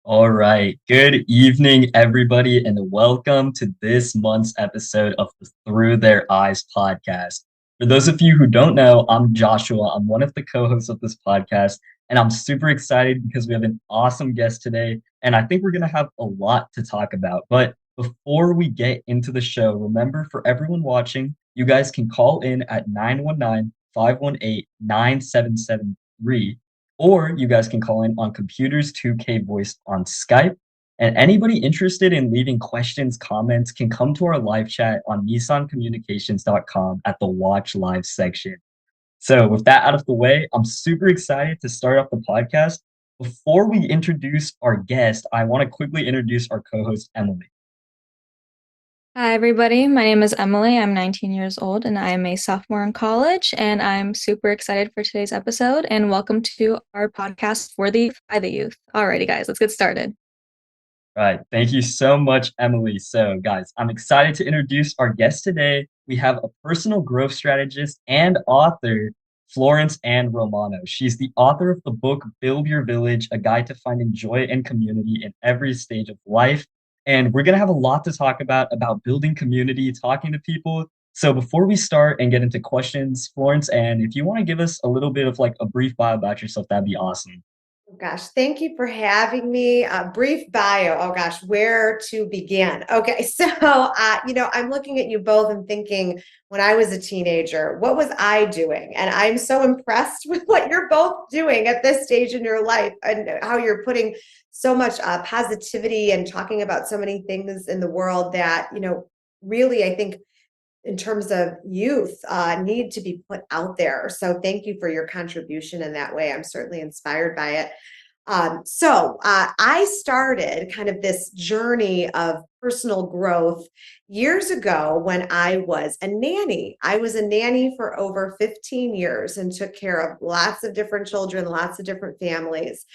All right. Good evening, everybody, and welcome to this month's episode of the Through Their Eyes podcast. For those of you who don't know, I'm Joshua. I'm one of the co hosts of this podcast, and I'm super excited because we have an awesome guest today. And I think we're going to have a lot to talk about. But before we get into the show, remember for everyone watching, you guys can call in at 919-518-9773, or you guys can call in on Computers 2K Voice on Skype. And anybody interested in leaving questions, comments can come to our live chat on nissancommunications.com at the Watch Live section. So, with that out of the way, I'm super excited to start off the podcast. Before we introduce our guest, I want to quickly introduce our co host, Emily. Hi, everybody. My name is Emily. I'm 19 years old and I am a sophomore in college. And I'm super excited for today's episode. And welcome to our podcast for the youth by the youth. Alrighty, guys, let's get started. Right. Thank you so much, Emily. So, guys, I'm excited to introduce our guest today. We have a personal growth strategist and author, Florence and Romano. She's the author of the book Build Your Village, a guide to finding joy and community in every stage of life. And we're going to have a lot to talk about building community, talking to people. So, before we start and get into questions, Florence, and if you want to give us a little bit of like a brief bio about yourself, that'd be awesome. Oh gosh, thank you for having me. A brief bio. Oh gosh, where to begin? Okay, I'm looking at you both and thinking, when I was a teenager, what was I doing? And I'm so impressed with what you're both doing at this stage in your life and how you're putting so much positivity and talking about so many things in the world that, really, I think in terms of youth need to be put out there. So thank you for your contribution in that way. I'm certainly inspired by it. I started kind of this journey of personal growth years ago when I was a nanny. I was a nanny for over 15 years and took care of lots of different children, lots of different families,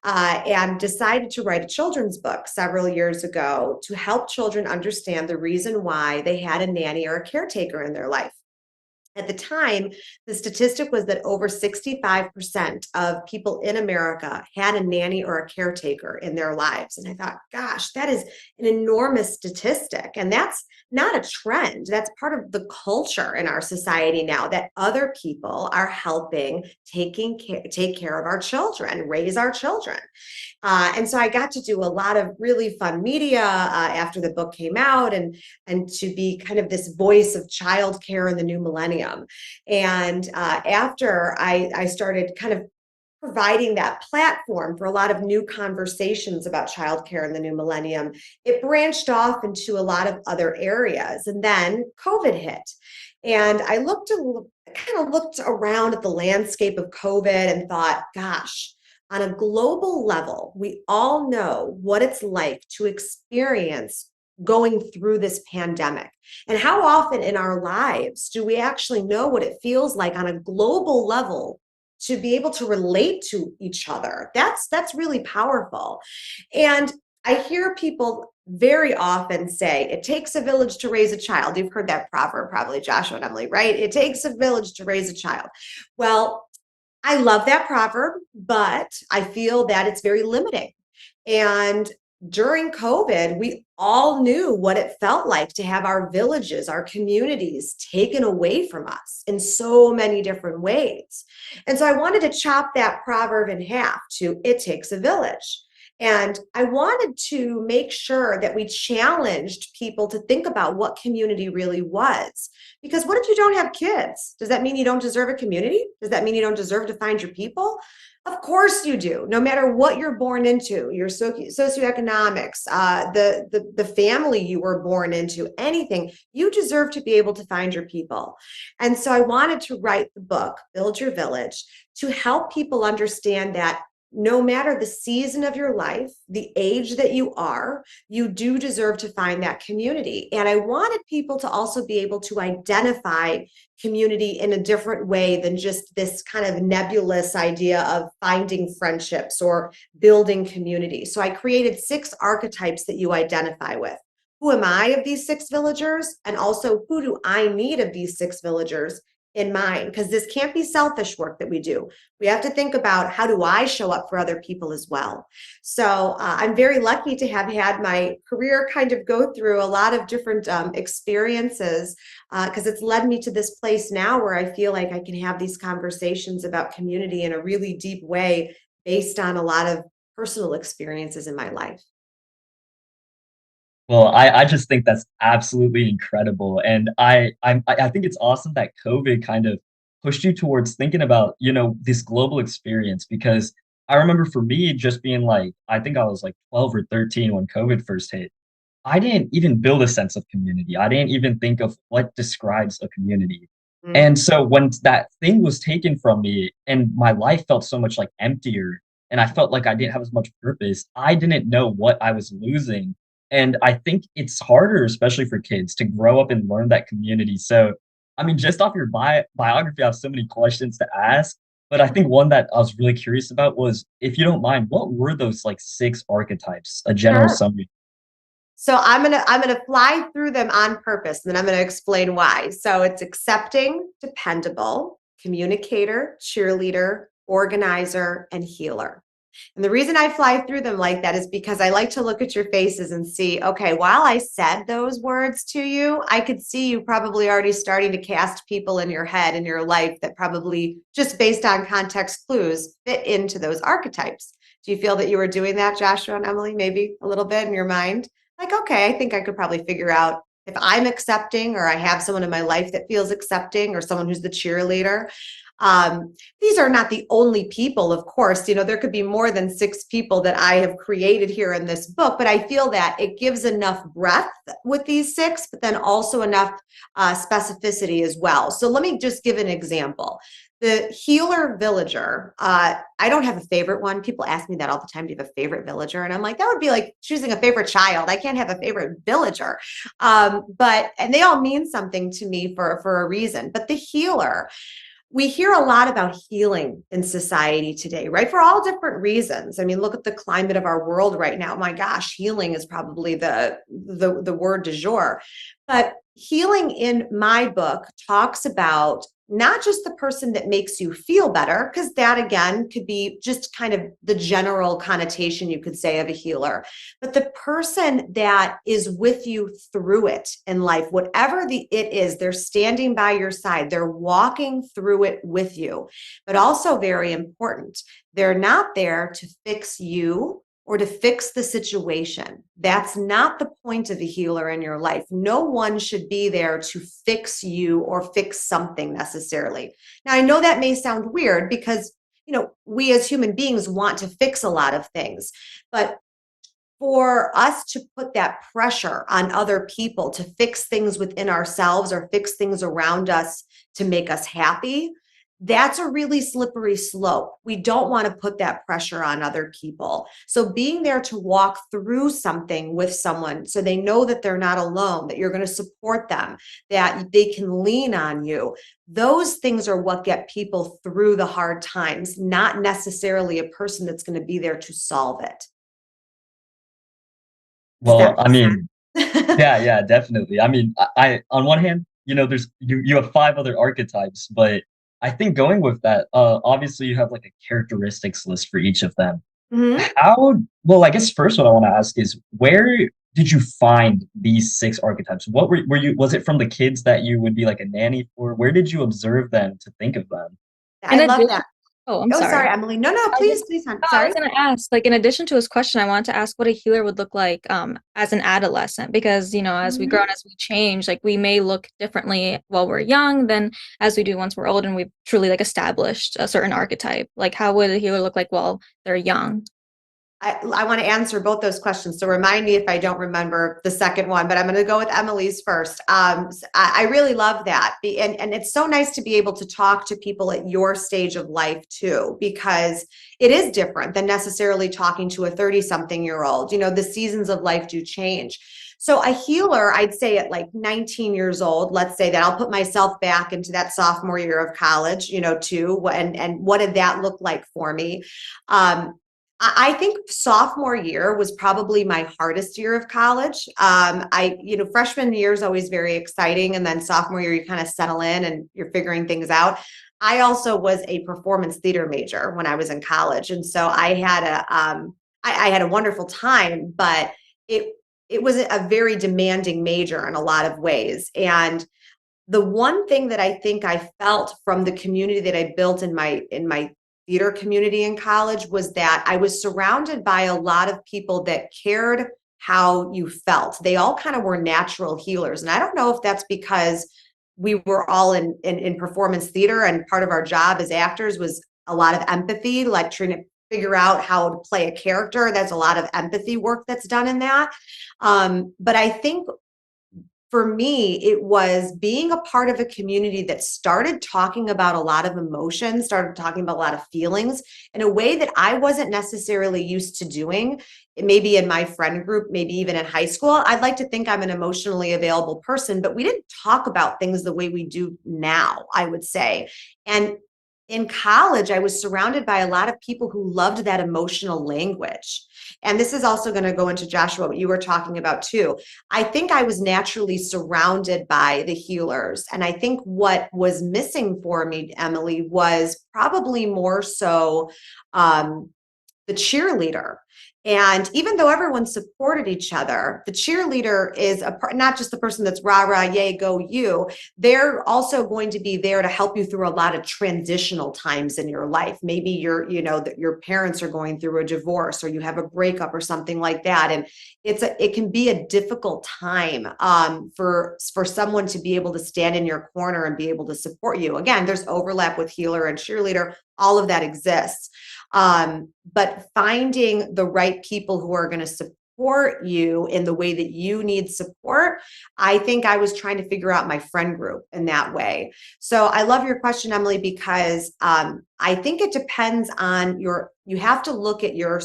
and decided to write a children's book several years ago to help children understand the reason why they had a nanny or a caretaker in their life. At the time, the statistic was that over 65% of people in America had a nanny or a caretaker in their lives. And I thought, gosh, that is an enormous statistic. And that's not a trend. That's part of the culture in our society now that other people are helping take care of our children, raise our children. And so I got to do a lot of really fun media after the book came out and to be kind of this voice of childcare in the new millennium. And after I started kind of providing that platform for a lot of new conversations about childcare in the new millennium, it branched off into a lot of other areas. And then COVID hit. And kind of looked around at the landscape of COVID and thought, gosh, on a global level, we all know what it's like to experience going through this pandemic. And how often in our lives do we actually know what it feels like on a global level to be able to relate to each other? That's really powerful. And I hear people very often say, it takes a village to raise a child. You've heard that proverb, probably, Joshua and Emily, right? It takes a village to raise a child. Well, I love that proverb, but I feel that it's very limiting. And during COVID, we all knew what it felt like to have our villages, our communities taken away from us in so many different ways. And so I wanted to chop that proverb in half to it takes a village. And I wanted to make sure that we challenged people to think about what community really was. Because what if you don't have kids? Does that mean you don't deserve a community? Does that mean you don't deserve to find your people? Of course you do. No matter what you're born into, your socioeconomics, the family you were born into, anything, you deserve to be able to find your people. And so I wanted to write the book, Build Your Village, to help people understand that no matter the season of your life, the age that you do deserve to find that community. And I wanted people to also be able to identify community in a different way than just this kind of nebulous idea of finding friendships or building community. So I created 6 archetypes that you identify with. Who am I of these 6 villagers? And also, who do I need of these 6 villagers in mind, because this can't be selfish work that we do. We have to think about, how do I show up for other people as well? So I'm very lucky to have had my career kind of go through a lot of different experiences, because it's led me to this place now where I feel like I can have these conversations about community in a really deep way based on a lot of personal experiences in my life. Well, I just think that's absolutely incredible, and I think it's awesome that COVID kind of pushed you towards thinking about, this global experience because I remember for me just being like, I think I was like 12 or 13 when COVID first hit. I didn't even build a sense of community. I didn't even think of what describes a community. Mm. And so when that thing was taken from me and my life felt so much like emptier and I felt like I didn't have as much purpose, I didn't know what I was losing. And I think it's harder, especially for kids, to grow up and learn that community. So, I mean, just off your biography, I have so many questions to ask. But I think one that I was really curious about was, if you don't mind, what were those like six archetypes? A general Sure. summary. So I'm gonna fly through them on purpose, and then I'm gonna explain why. So it's accepting, dependable, communicator, cheerleader, organizer, and healer. And the reason I fly through them like that is because I like to look at your faces and see, okay, while I said those words to you, I could see you probably already starting to cast people in your head in your life that probably, just based on context clues, fit into those archetypes. Do you feel that you were doing that, Joshua and Emily, maybe a little bit in your mind? Like, okay, I think I could probably figure out if I'm accepting, or I have someone in my life that feels accepting, or someone who's the cheerleader. These are not the only people, of course. There could be more than six people that I have created here in this book, but I feel that it gives enough breadth with these six, but then also enough specificity as well. So let me just give an example. The healer villager, I don't have a favorite one. People ask me that all the time. Do you have a favorite villager? And I'm like, that would be like choosing a favorite child. I can't have a favorite villager. And they all mean something to me for a reason. But the healer, we hear a lot about healing in society today, right? For all different reasons. I mean, look at the climate of our world right now. My gosh, healing is probably the word du jour. But healing in my book talks about not just the person that makes you feel better, because that again could be just kind of the general connotation you could say of a healer, but the person that is with you through it in life, whatever it is, they're standing by your side, they're walking through it with you. But also very important, they're not there to fix you or to fix the situation. That's not the point of a healer in your life. No one should be there to fix you or fix something necessarily. Now, I know that may sound weird because, we as human beings want to fix a lot of things, but for us to put that pressure on other people to fix things within ourselves or fix things around us to make us happy, that's a really slippery slope. We don't want to put that pressure on other people. So being there to walk through something with someone so they know that they're not alone, that you're going to support them, that they can lean on you. Those things are what get people through the hard times, not necessarily a person that's going to be there to solve it. Does Well, that I make mean, sense? yeah, yeah, definitely. I mean, I on one hand, there's you have five other archetypes, but I think going with that, obviously you have like a characteristics list for each of them. Mhm. Well, I guess first what I want to ask is where did you find these six archetypes? What were you, was it from the kids that you would be like a nanny for? Where did you observe them to think of them? I In love addition, that. oh, I'm Oh, sorry, sorry. Emily. No, no, I was, please, please, hon. no, I was Sorry. gonna ask, like, in addition to his question, I wanted to ask what a healer would look like as an adolescent, because as we grow Mhm. and as we change, like we may look differently while we're young than as we do once we're old and we've truly like established a certain archetype. Like, how would a healer look like while they're young? I want to answer both those questions. So remind me if I don't remember the second one, but I'm going to go with Emily's first. I really love that. And it's so nice to be able to talk to people at your stage of life too, because it is different than necessarily talking to a 30-something-year-old. The seasons of life do change. So a healer, I'd say at like 19 years old, let's say that I'll put myself back into that sophomore year of college, too. And what did that look like for me? I think sophomore year was probably my hardest year of college. Freshman year is always very exciting. And then sophomore year, you kind of settle in and you're figuring things out. I also was a performance theater major when I was in college. And so I had a wonderful time, but it, it was a very demanding major in a lot of ways. And the one thing that I think I felt from the community that I built in my theater community in college was that I was surrounded by a lot of people that cared how you felt. They all kind of were natural healers. And I don't know if that's because we were all in performance theater and part of our job as actors was a lot of empathy, like trying to figure out how to play a character. There's a lot of empathy work that's done in that. But I think for me, it was being a part of a community that started talking about a lot of emotions, started talking about a lot of feelings in a way that I wasn't necessarily used to doing. Maybe in my friend group, maybe even in high school. I'd like to think I'm an emotionally available person, but we didn't talk about things the way we do now, I would say. And in college, I was surrounded by a lot of people who loved that emotional language. And this is also going to go into Joshua, what you were talking about too. I think I was naturally surrounded by the healers. And I think what was missing for me, Emily, was probably more so the cheerleader. And even though everyone supported each other, the cheerleader is not just the person that's rah, rah, yay, go you. They're also going to be there to help you through a lot of transitional times in your life. Maybe your parents are going through a divorce or you have a breakup or something like that. And it can be a difficult time for someone to be able to stand in your corner and be able to support you. Again, there's overlap with healer and cheerleader. All of that exists. But finding the right people who are going to support you in the way that you need support, I think I was trying to figure out my friend group in that way. So I love your question, Emily, because I think it depends on you have to look at your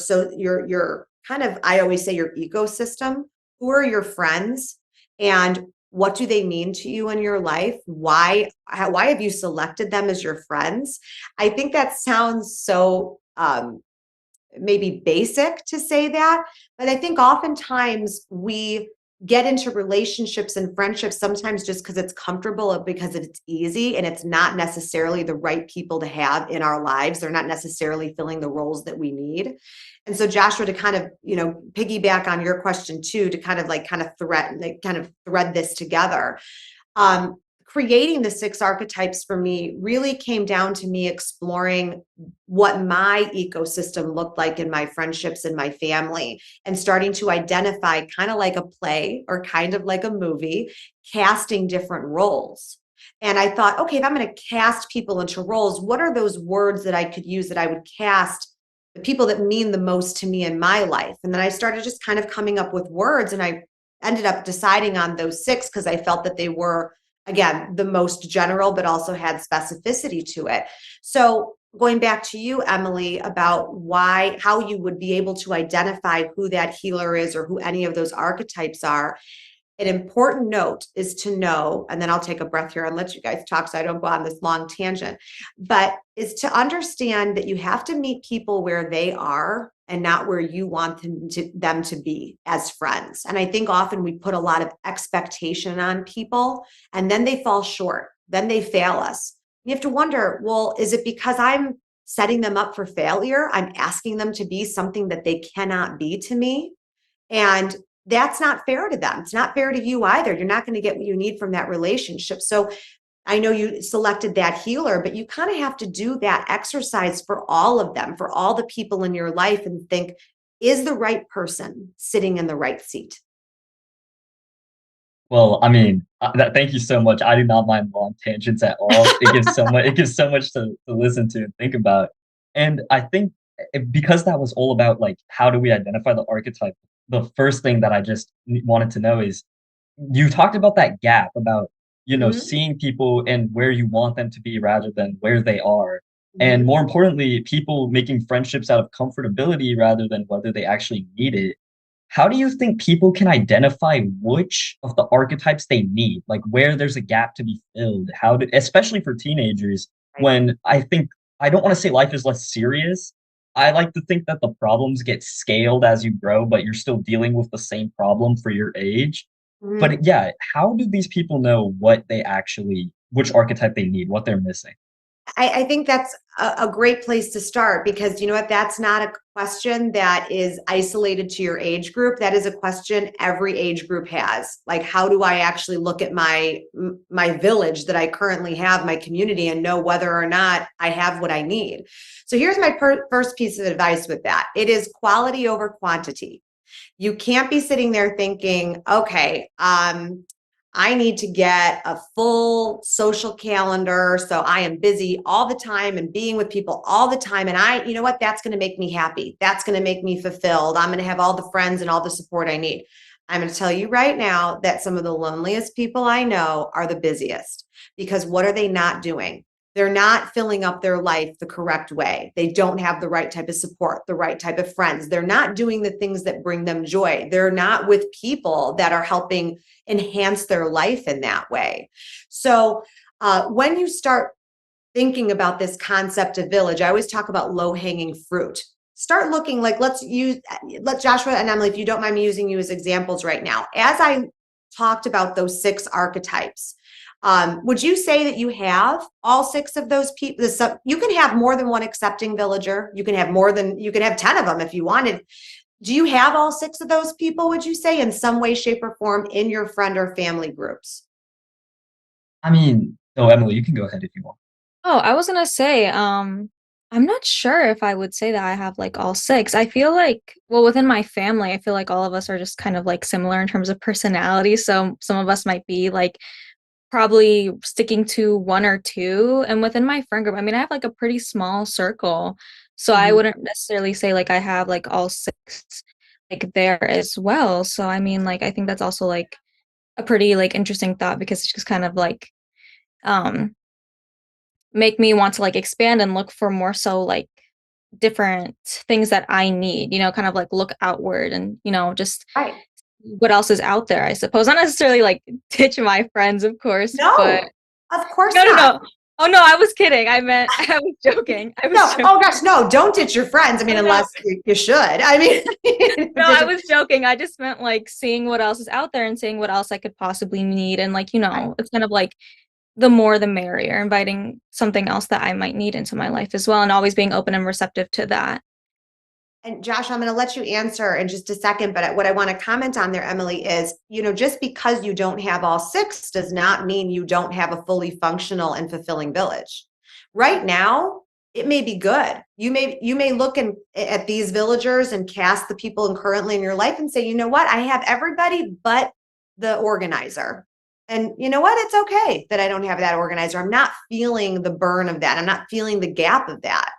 kind of, I always say your ecosystem. Who are your friends? And what do they mean to you in your life? Why have you selected them as your friends? I think that sounds so maybe basic to say that, but I think oftentimes we get into relationships and friendships sometimes just because it's comfortable or because it's easy and it's not necessarily the right people to have in our lives. They're not necessarily filling the roles that we need. And so Joshua, to kind of, piggyback on your question too, to kind of thread this together. Um, Creating the 6 archetypes for me really came down to me exploring what my ecosystem looked like in my friendships and my family and starting to identify, kind of like a play or kind of like a movie, casting different roles. And I thought, okay, if I'm going to cast people into roles, what are those words that I could use that I would cast the people that mean the most to me in my life? And then I started just kind of coming up with words, and I ended up deciding on those 6 because I felt that they were, again, the most general, but also had specificity to it. So going back to you, Emily, about how you would be able to identify who that healer is or who any of those archetypes are. An important note is to know, and then I'll take a breath here and let you guys talk so I don't go on this long tangent, but is to understand that you have to meet people where they are and not where you want them to be as friends. And I think often we put a lot of expectation on people and then they fall short. Then they fail us. You have to wonder, well, is it because I'm setting them up for failure? I'm asking them to be something that they cannot be to me. And that's not fair to them. It's not fair to you either. You're not going to get what you need from that relationship. So I know you selected that healer, but you kind of have to do that exercise for all of them, for all the people in your life, and think, is the right person sitting in the right seat? Well, I mean, thank you so much. I do not mind long tangents at all. It gives so much to listen to and think about. And I think because that was all about like how do we identify the archetype, the first thing that I just wanted to know is you talked about that gap about, Mhm, seeing people and where you want them to be rather than where they are. And mhm. more importantly, people making friendships out of comfortability rather than whether they actually need it. How do you think people can identify which of the archetypes they need? Like where there's a gap to be filled? Especially for teenagers, Right. when I think I don't want to say life is less serious, I like to think that the problems get scaled as you grow, but you're still dealing with the same problem for your age. Mhm. But yeah, how do these people know what they actually, which archetype they need, what they're missing? I think that's a great place to start because you know what? That's not a question that is isolated to your age group. That is a question every age group has. Like, how do I actually look at my village that I currently have, my community, and know whether or not I have what I need? So here's my first piece of advice with that. It is quality over quantity. You can't be sitting there thinking, okay, I need to get a full social calendar. So I am busy all the time and being with people all the time. And you know what? That's going to make me happy. That's going to make me fulfilled. I'm going to have all the friends and all the support I need. I'm going to tell you right now that some of the loneliest people I know are the busiest because what are they not doing? They're not filling up their life the correct way. They don't have the right type of support, the right type of friends. They're not doing the things that bring them joy. They're not with people that are helping enhance their life in that way. So when you start thinking about this concept of village, I always talk about low hanging fruit. Start looking like let Joshua and Emily, if you don't mind me using you as examples right now. As I talked about those six archetypes, would you say that you have all six of those people? You can have more than one accepting villager. You can have 10 of them if you wanted. Do you have all six of those people, would you say, in some way, shape, or form in your friend or family groups? I mean, oh, Emily, you can go ahead if you want. Oh, I was gonna say, I'm not sure if I would say that I have like all six. I feel like, well, within my family, I feel like all of us are just kind of like similar in terms of personality. So some of us might be like probably sticking to one or two. And within my friend group, I mean, I have like a pretty small circle. So I Mhm. wouldn't necessarily say like I have like all six like there as well. So I mean, like I think that's also like a pretty like interesting thought because it's just kind of like um make me want to like expand and look for more so like different things that I need, kind of like look outward and, just Right. what else is out there, I suppose. Not necessarily like ditch my friends, of course, but No, of course no, no, not. no. Oh no, I was kidding. I meant I was joking. I was No, joking. oh gosh, no, don't ditch your friends. I mean, Oh no, unless you should. I mean, no, I was joking. I just meant like seeing what else is out there and seeing what else I could possibly need. And like, it's kind of like the more the merrier, inviting something else that I might need into my life as well, and always being open and receptive to that. And Josh, I'm going to let you answer in just a second, but what I want to comment on there, Emily, is, just because you don't have all six does not mean you don't have a fully functional and fulfilling village. Right now, it may be good. You may look at these villagers and cast the people currently in your life and say, you know what, I have everybody but the organizer. And you know what? It's okay that I don't have that organizer. I'm not feeling the burn of that. I'm not feeling the gap of that.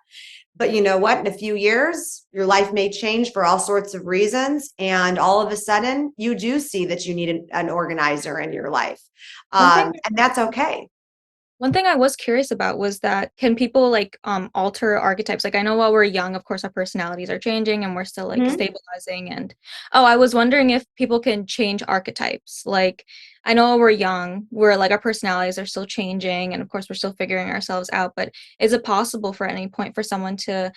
But you know what? In a few years, your life may change for all sorts of reasons. And all of a sudden, you do see that you need an organizer in your life. One thing And that's okay. One thing I was curious about was that can people like alter archetypes? Like I know while we're young, of course, our personalities are changing and we're still like Mhm. stabilizing. And oh, I was wondering if people can change archetypes. Like I know while we're young, we're like our personalities are still changing, and of course, we're still figuring ourselves out. But is it possible for any point for someone to,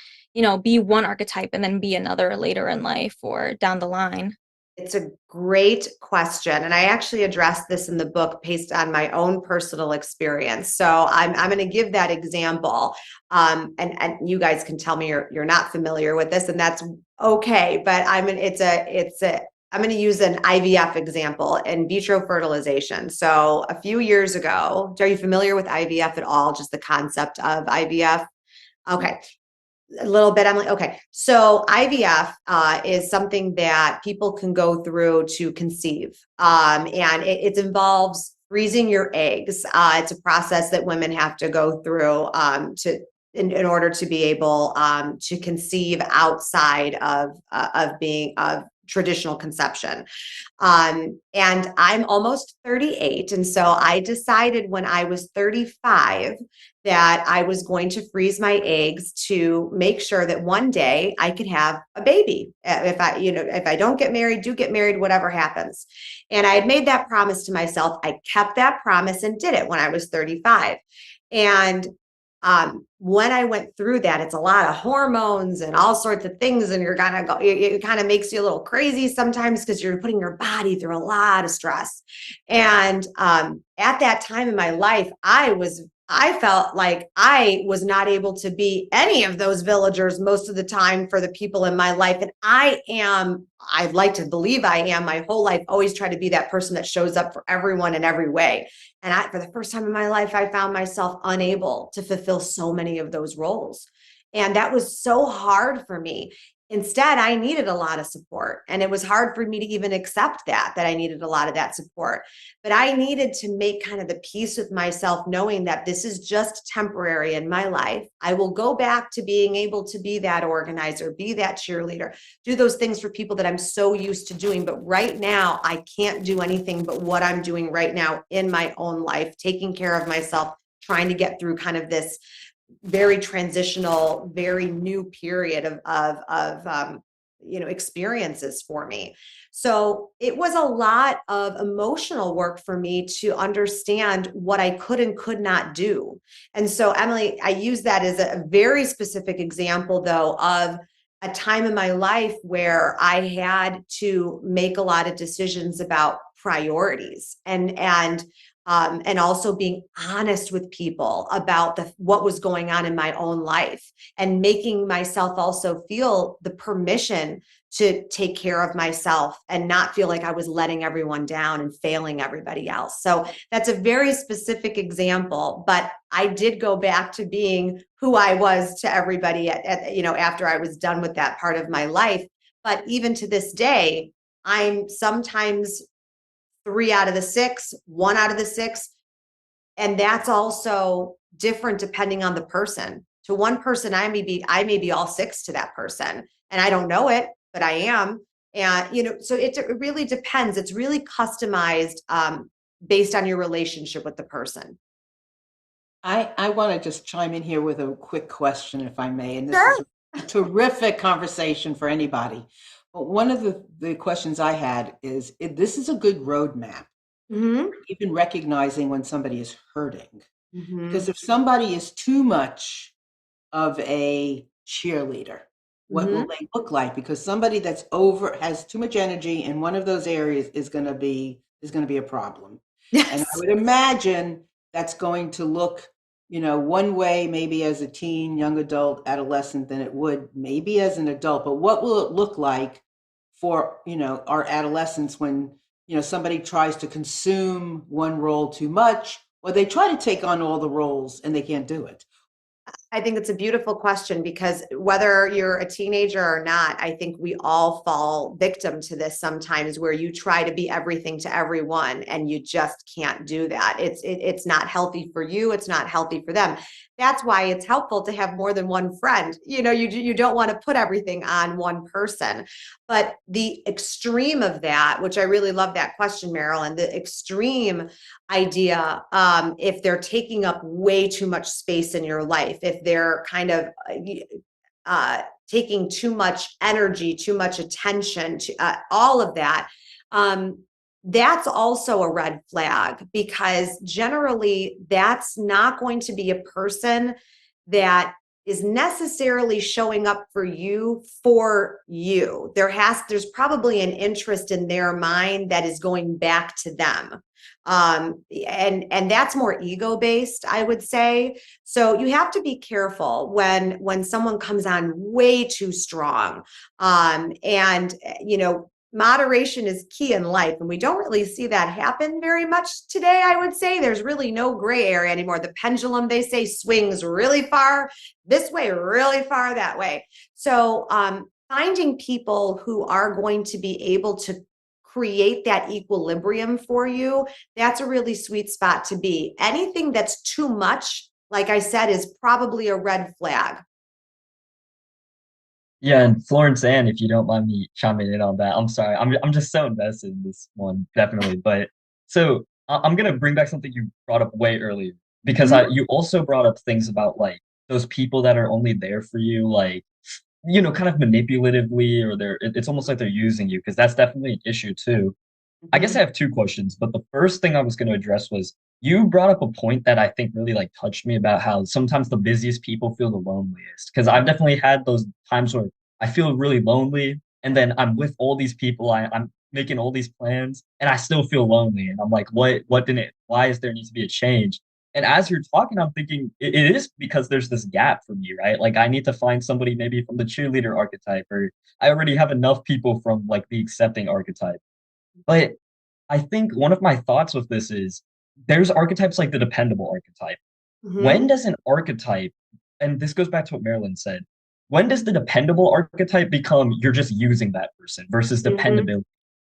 be one archetype and then be another later in life or down the line? It's a great question. And I actually addressed this in the book based on my own personal experience. So I'm going to give that example. And you guys can tell me you're not familiar with this, and that's okay. But I'm going to use an IVF example, in vitro fertilization. So a few years ago, are you familiar with IVF at all? Just the concept of IVF? Okay, a little bit. I'm like, okay. So IVF is something that people can go through to conceive. And it involves freezing your eggs. It's a process that women have to go through in order to be able to conceive outside of being of traditional conception. And I'm almost 38. And so I decided when I was 35 that I was going to freeze my eggs to make sure that one day I could have a baby. If I don't get married, do get married, whatever happens. And I had made that promise to myself. I kept that promise and did it when I was 35. And when I went through that, it's a lot of hormones and all sorts of things, and you're gonna go. It kind of makes you a little crazy sometimes because you're putting your body through a lot of stress. And at that time in my life, I felt like I was not able to be any of those villagers most of the time for the people in my life. And I'd like to believe I am my whole life, always try to be that person that shows up for everyone in every way. And for the first time in my life, I found myself unable to fulfill so many of those roles. And that was so hard for me. Instead, I needed a lot of support. And it was hard for me to even accept that I needed a lot of that support. But I needed to make kind of the peace with myself, knowing that this is just temporary in my life. I will go back to being able to be that organizer, be that cheerleader, do those things for people that I'm so used to doing. But right now, I can't do anything but what I'm doing right now in my own life, taking care of myself, trying to get through kind of this very transitional, very new period of experiences for me. So it was a lot of emotional work for me to understand what I could and could not do. And so, Emily, I use that as a very specific example, though, of a time in my life where I had to make a lot of decisions about priorities and also being honest with people about what was going on in my own life, and making myself also feel the permission to take care of myself and not feel like I was letting everyone down and failing everybody else. So that's a very specific example, but I did go back to being who I was to everybody after I was done with that part of my life. But even to this day, I'm sometimes 3 out of the 6, 1 out of the 6. And that's also different depending on the person. To one person, I may be all 6 to that person, and I don't know it, but I am. And so it really depends. It's really customized based on your relationship with the person. I want to just chime in here with a quick question, if I may. And this Sure. is a terrific conversation for anybody. But one of the questions I had is, this is a good roadmap, Mm-hmm. even recognizing when somebody is hurting. Mm-hmm. Because if somebody is too much of a cheerleader, what Mm-hmm. will they look like? Because somebody that's has too much energy in one of those areas is going to be a problem. And I Yes. would imagine that's going to look, one way maybe as a teen, young adult, adolescent than it would maybe as an adult. But what will it look like for, our adolescents when, somebody tries to consume one role too much, or they try to take on all the roles and they can't do it? I think it's a beautiful question, because whether you're a teenager or not, I think we all fall victim to this sometimes, where you try to be everything to everyone and you just can't do that. It's not healthy for you. It's not healthy for them. That's why it's helpful to have more than one friend. You don't want to put everything on one person. But the extreme of that, which I really love that question, Marilyn, the extreme idea, if they're taking up way too much space in your life, if they're kind of taking too much energy, too much attention, all of that, that's also a red flag, because generally that's not going to be a person that is necessarily showing up for you. There's probably an interest in their mind that is going back to them. And that's more ego based, I would say. So you have to be careful when someone comes on way too strong. And moderation is key in life, and we don't really see that happen very much today. I would say there's really no gray area anymore. The pendulum, they say, swings really far this way, really far that way. So finding people who are going to be able to create that equilibrium for you, that's a really sweet spot to be. Anything that's too much, like I said, is probably a red flag. Yeah, and Florence Ann, if you don't mind me chiming in on that, I'm sorry. I'm just so invested in this one, definitely. But so I'm gonna bring back something you brought up way earlier, because Mhm. you also brought up things about like those people that are only there for you, like kind of manipulatively, or it's almost like they're using you, because that's definitely an issue too. I guess I Mhm. have two questions, but the first thing I was going to address was you brought up a point that I think really like touched me about how sometimes the busiest people feel the loneliest. Because I've definitely had those times where I feel really lonely, and then I'm with all these people, I'm making all these plans, and I still feel lonely. And I'm like, what didn't why is there need to be a change? And as you're talking, I'm thinking it is because there's this gap for me, right? Like I need to find somebody maybe from the cheerleader archetype, or I already have enough people from like the accepting archetype. But I think one of my thoughts with this is there's archetypes like the dependable archetype. When Hmm. does an archetype, and this goes back to what Marilyn said, when does the dependable archetype become you're just using that person versus Hmm. dependability?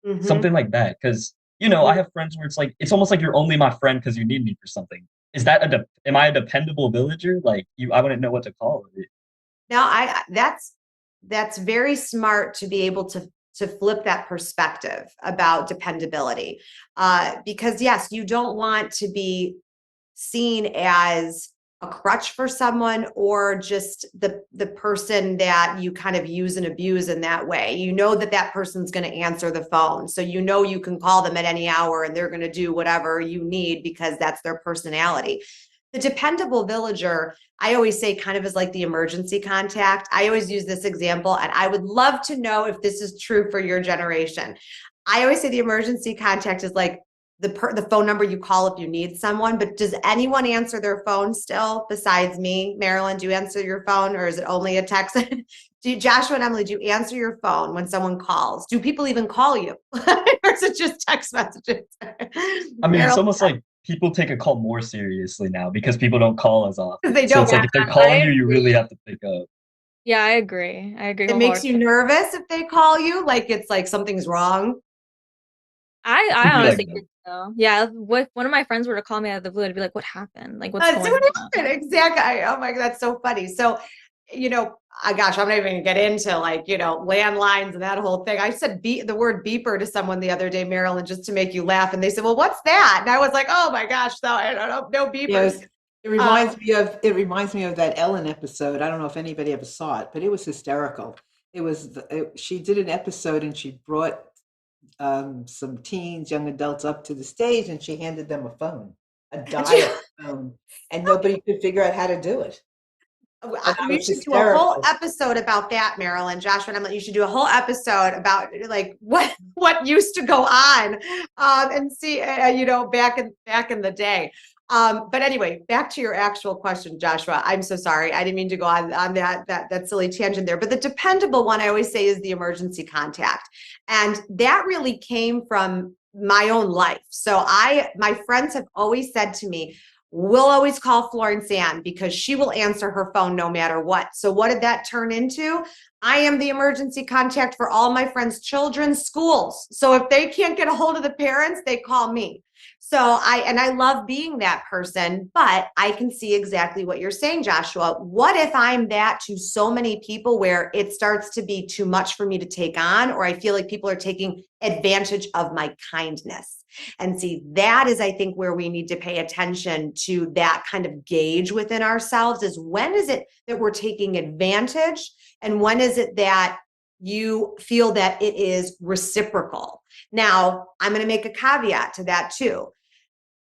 Hmm. Something like that. Because, I Hmm. have friends where it's like, it's almost like you're only my friend because you need me for something. Is that am I a dependable villager? Like I wouldn't know what to call it. Now, that's very smart to be able to flip that perspective about dependability, because yes, you don't want to be seen as a crutch for someone or just the person that you kind of use and abuse in that way. You know that that person's going to answer the phone, so you know you can call them at any hour and they're going to do whatever you need because that's their personality. The dependable villager, I always say, kind of is like the emergency contact. I always use this example, and I would love to know if this is true for your generation. I always say the emergency contact is like the phone number you call if you need someone. But does anyone answer their phone still besides me? Marilyn, do you answer your phone, or is it only a text? Joshua and Emily, do you answer your phone when someone calls? Do people even call you? Or is it just text messages? I mean, it's Marilyn, almost like people take a call more seriously now because people don't call as because often. they So it's don't. Yeah, like if they're calling I you, you really agree. have to pick up. Yeah, I agree. I agree It makes you wholeheartedly. nervous if they call you, like it's like something's wrong. I You'd be like, honestly no. didn't know. Yeah, if one of my friends were to call me out of the blue, I'd be like, "What happened? Like, what's See going what on?" happened. Exactly. Oh my God, that's so funny. So, I gosh, I'm not even gonna get into like, landlines and that whole thing. I said the word beeper to someone the other day, Marilyn, just to make you laugh. And they said, well, what's that? And I was like, oh my gosh, no, I don't know, no beepers. Yes, Um, it reminds me of that Ellen episode. I don't know if anybody ever saw it, but it was hysterical. She did an episode and she brought some teens, young adults up to the stage, and she handed them a phone, a dial phone, and nobody could figure out how to do it. And I You was should do a whole hysterical. episode about that, Marilyn. Joshua and Emily, you should do a whole episode about like what used to go on, and see, back in the day. But anyway, back to your actual question, Joshua. I'm so sorry. I didn't mean to go on that silly tangent there. But the dependable one I always say is the emergency contact. And that really came from my own life. So my friends have always said to me, we'll always call Florence Ann because she will answer her phone no matter what. So what did that turn into? I am the emergency contact for all my friends' children's schools. So if they can't get a hold of the parents, they call me. So I love being that person, but I can see exactly what you're saying, Joshua. What if I'm that to so many people where it starts to be too much for me to take on, or I feel like people are taking advantage of my kindness? And see, that is, I think, where we need to pay attention to that kind of gauge within ourselves is when is it that we're taking advantage and when is it that you feel that it is reciprocal. Now, I'm going to make a caveat to that too.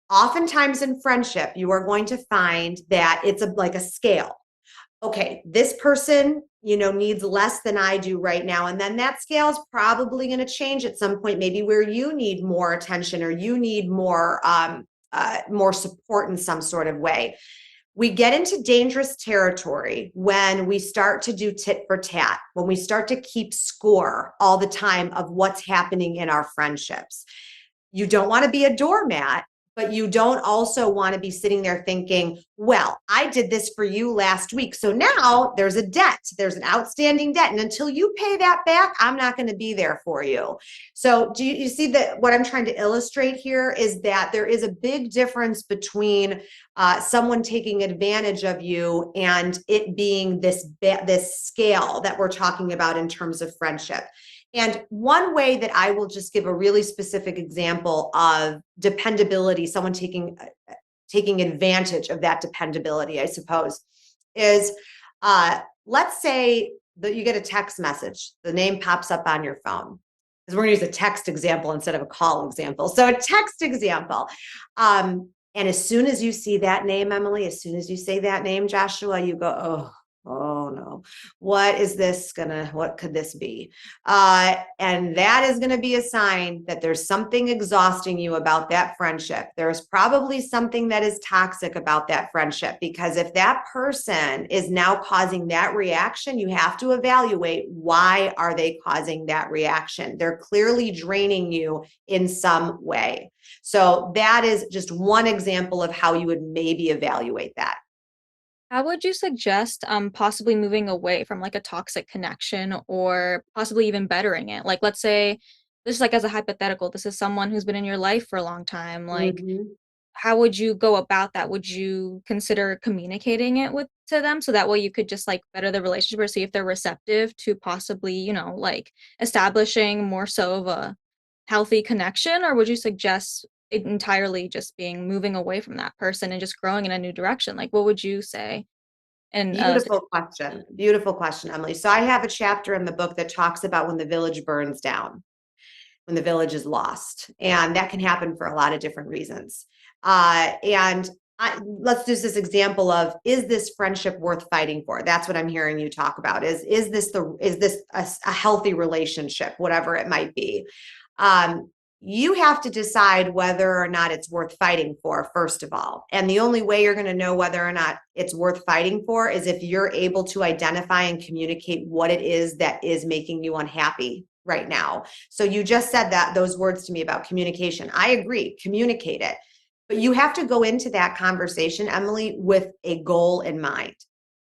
Oftentimes in friendship, you are going to find that it's like a scale. Okay, this person, needs less than I do right now. And then that scale is probably going to change at some point, maybe where you need more attention or you need more support in some sort of way. We get into dangerous territory when we start to do tit for tat, when we start to keep score all the time of what's happening in our friendships. You don't want to be a doormat, but you don't also want to be sitting there thinking, well, I did this for you last week. So now there's a debt, there's an outstanding debt. And until you pay that back, I'm not going to be there for you. So do you see that what I'm trying to illustrate here is that there is a big difference between someone taking advantage of you and it being this scale that we're talking about in terms of friendship. And one way that I will just give a really specific example of dependability, someone taking advantage of that dependability, I suppose, is let's say that you get a text message, the name pops up on your phone. Because we're going to use a text example instead of a call example. So a text example. And as soon as you see that name, Emily, as soon as you say that name, Joshua, you go, oh no, what could this be? And that is going to be a sign that there's something exhausting you about that friendship. There's probably something that is toxic about that friendship, because if that person is now causing that reaction, you have to evaluate, why are they causing that reaction? They're clearly draining you in some way. So that is just one example of how you would maybe evaluate that. How would you suggest possibly moving away from like a toxic connection or possibly even bettering it? Like let's say this is like as a hypothetical, this is someone who's been in your life for a long time. Like Mhm. how would you go about that? Would you consider communicating it with to them so that way you could just like better the relationship or see if they're receptive to possibly, like establishing more so of a healthy connection? Or would you suggest it entirely just being moving away from that person and just growing in a new direction? Like what would you say? And Beautiful question, Emily. So I have a chapter in the book that talks about when the village burns down, when the village is lost. And that can happen for a lot of different reasons. Let's use this example of, is this friendship worth fighting for? That's what I'm hearing you talk about. Is this a healthy relationship, whatever it might be? You have to decide whether or not it's worth fighting for, first of all. And the only way you're going to know whether or not it's worth fighting for is if you're able to identify and communicate what it is that is making you unhappy right now. So you just said those words to me about communication. I agree, communicate it. But you have to go into that conversation, Emily, with a goal in mind.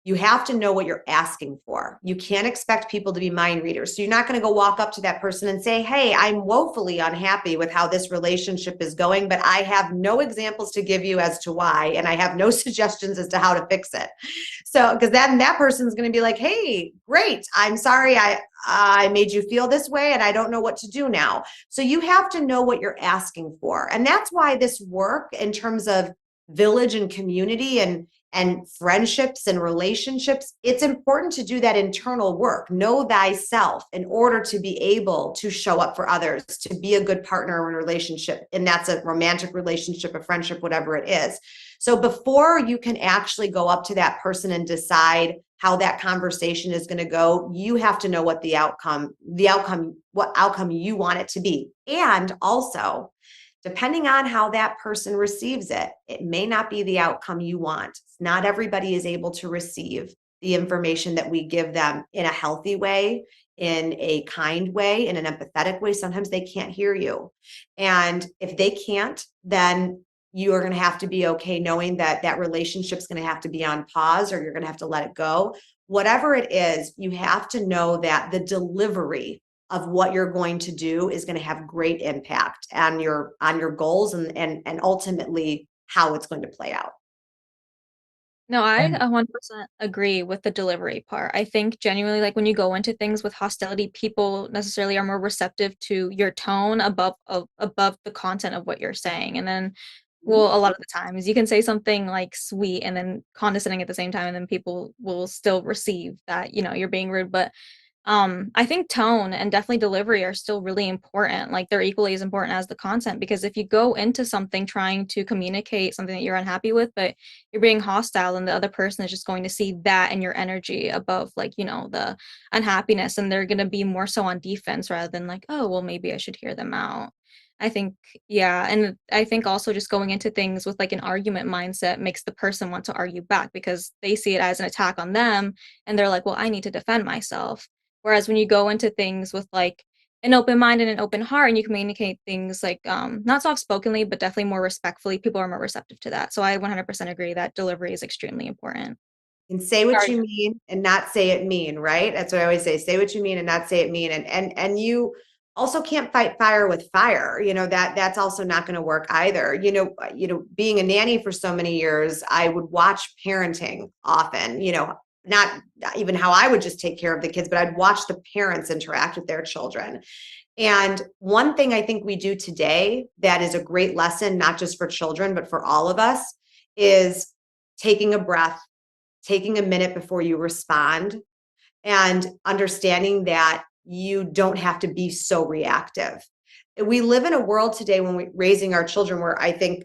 You have to know what you're asking for. You can't expect people to be mind readers. So you're not going to go walk up to that person and say, hey, I'm woefully unhappy with how this relationship is going, but I have no examples to give you as to why, and I have no suggestions as to how to fix it. So, because then that person's going to be like, hey, great. I'm sorry I made you feel this way and I don't know what to do now. So you have to know what you're asking for. And that's why this work in terms of village and community and friendships and relationships, it's important to do that internal work. Know thyself in order to be able to show up for others, to be a good partner in a relationship. And that's a romantic relationship, a friendship, whatever it is. So before you can actually go up to that person and decide how that conversation is going to go, you have to know what what outcome you want it to be. And also, depending on how that person receives it, it may not be the outcome you want. Not everybody is able to receive the information that we give them in a healthy way, in a kind way, in an empathetic way. Sometimes they can't hear you. And if they can't, then you are going to have to be okay knowing that that relationship is going to have to be on pause, or you're going to have to let it go. Whatever it is, you have to know that the delivery of what you're going to do is going to have great impact on your goals and ultimately how it's going to play out. No, I And 100% agree with the delivery part. I think genuinely, like when you go into things with hostility, people necessarily are more receptive to your tone above the content of what you're saying. And then, well, a lot of the times you can say something like sweet and then condescending at the same time, and then people will still receive that, you're being rude. But I think tone and definitely delivery are still really important. Like they're equally as important as the content, because if you go into something trying to communicate something that you're unhappy with, but you're being hostile, and the other person is just going to see that in your energy above like, the unhappiness, and they're going to be more so on defense rather than like, oh, well, maybe I should hear them out. I think, yeah. And I think also just going into things with like an argument mindset makes the person want to argue back because they see it as an attack on them. And they're like, well, I need to defend myself. Whereas when you go into things with like an open mind and an open heart, and you communicate things like not soft spokenly, but definitely more respectfully, people are more receptive to that. So I 100% agree that delivery is extremely important. And say what Sorry. you mean and not say it mean, right? That's what I always say what you mean and not say it mean. And you also can't fight fire with fire. That's also not going to work either. Being a nanny for so many years, I would watch parenting often, not even how I would just take care of the kids, but I'd watch the parents interact with their children. And one thing I think we do today that is a great lesson, not just for children, but for all of us, is taking a breath, taking a minute before you respond, and understanding that you don't have to be so reactive. We live in a world today when we're raising our children where I think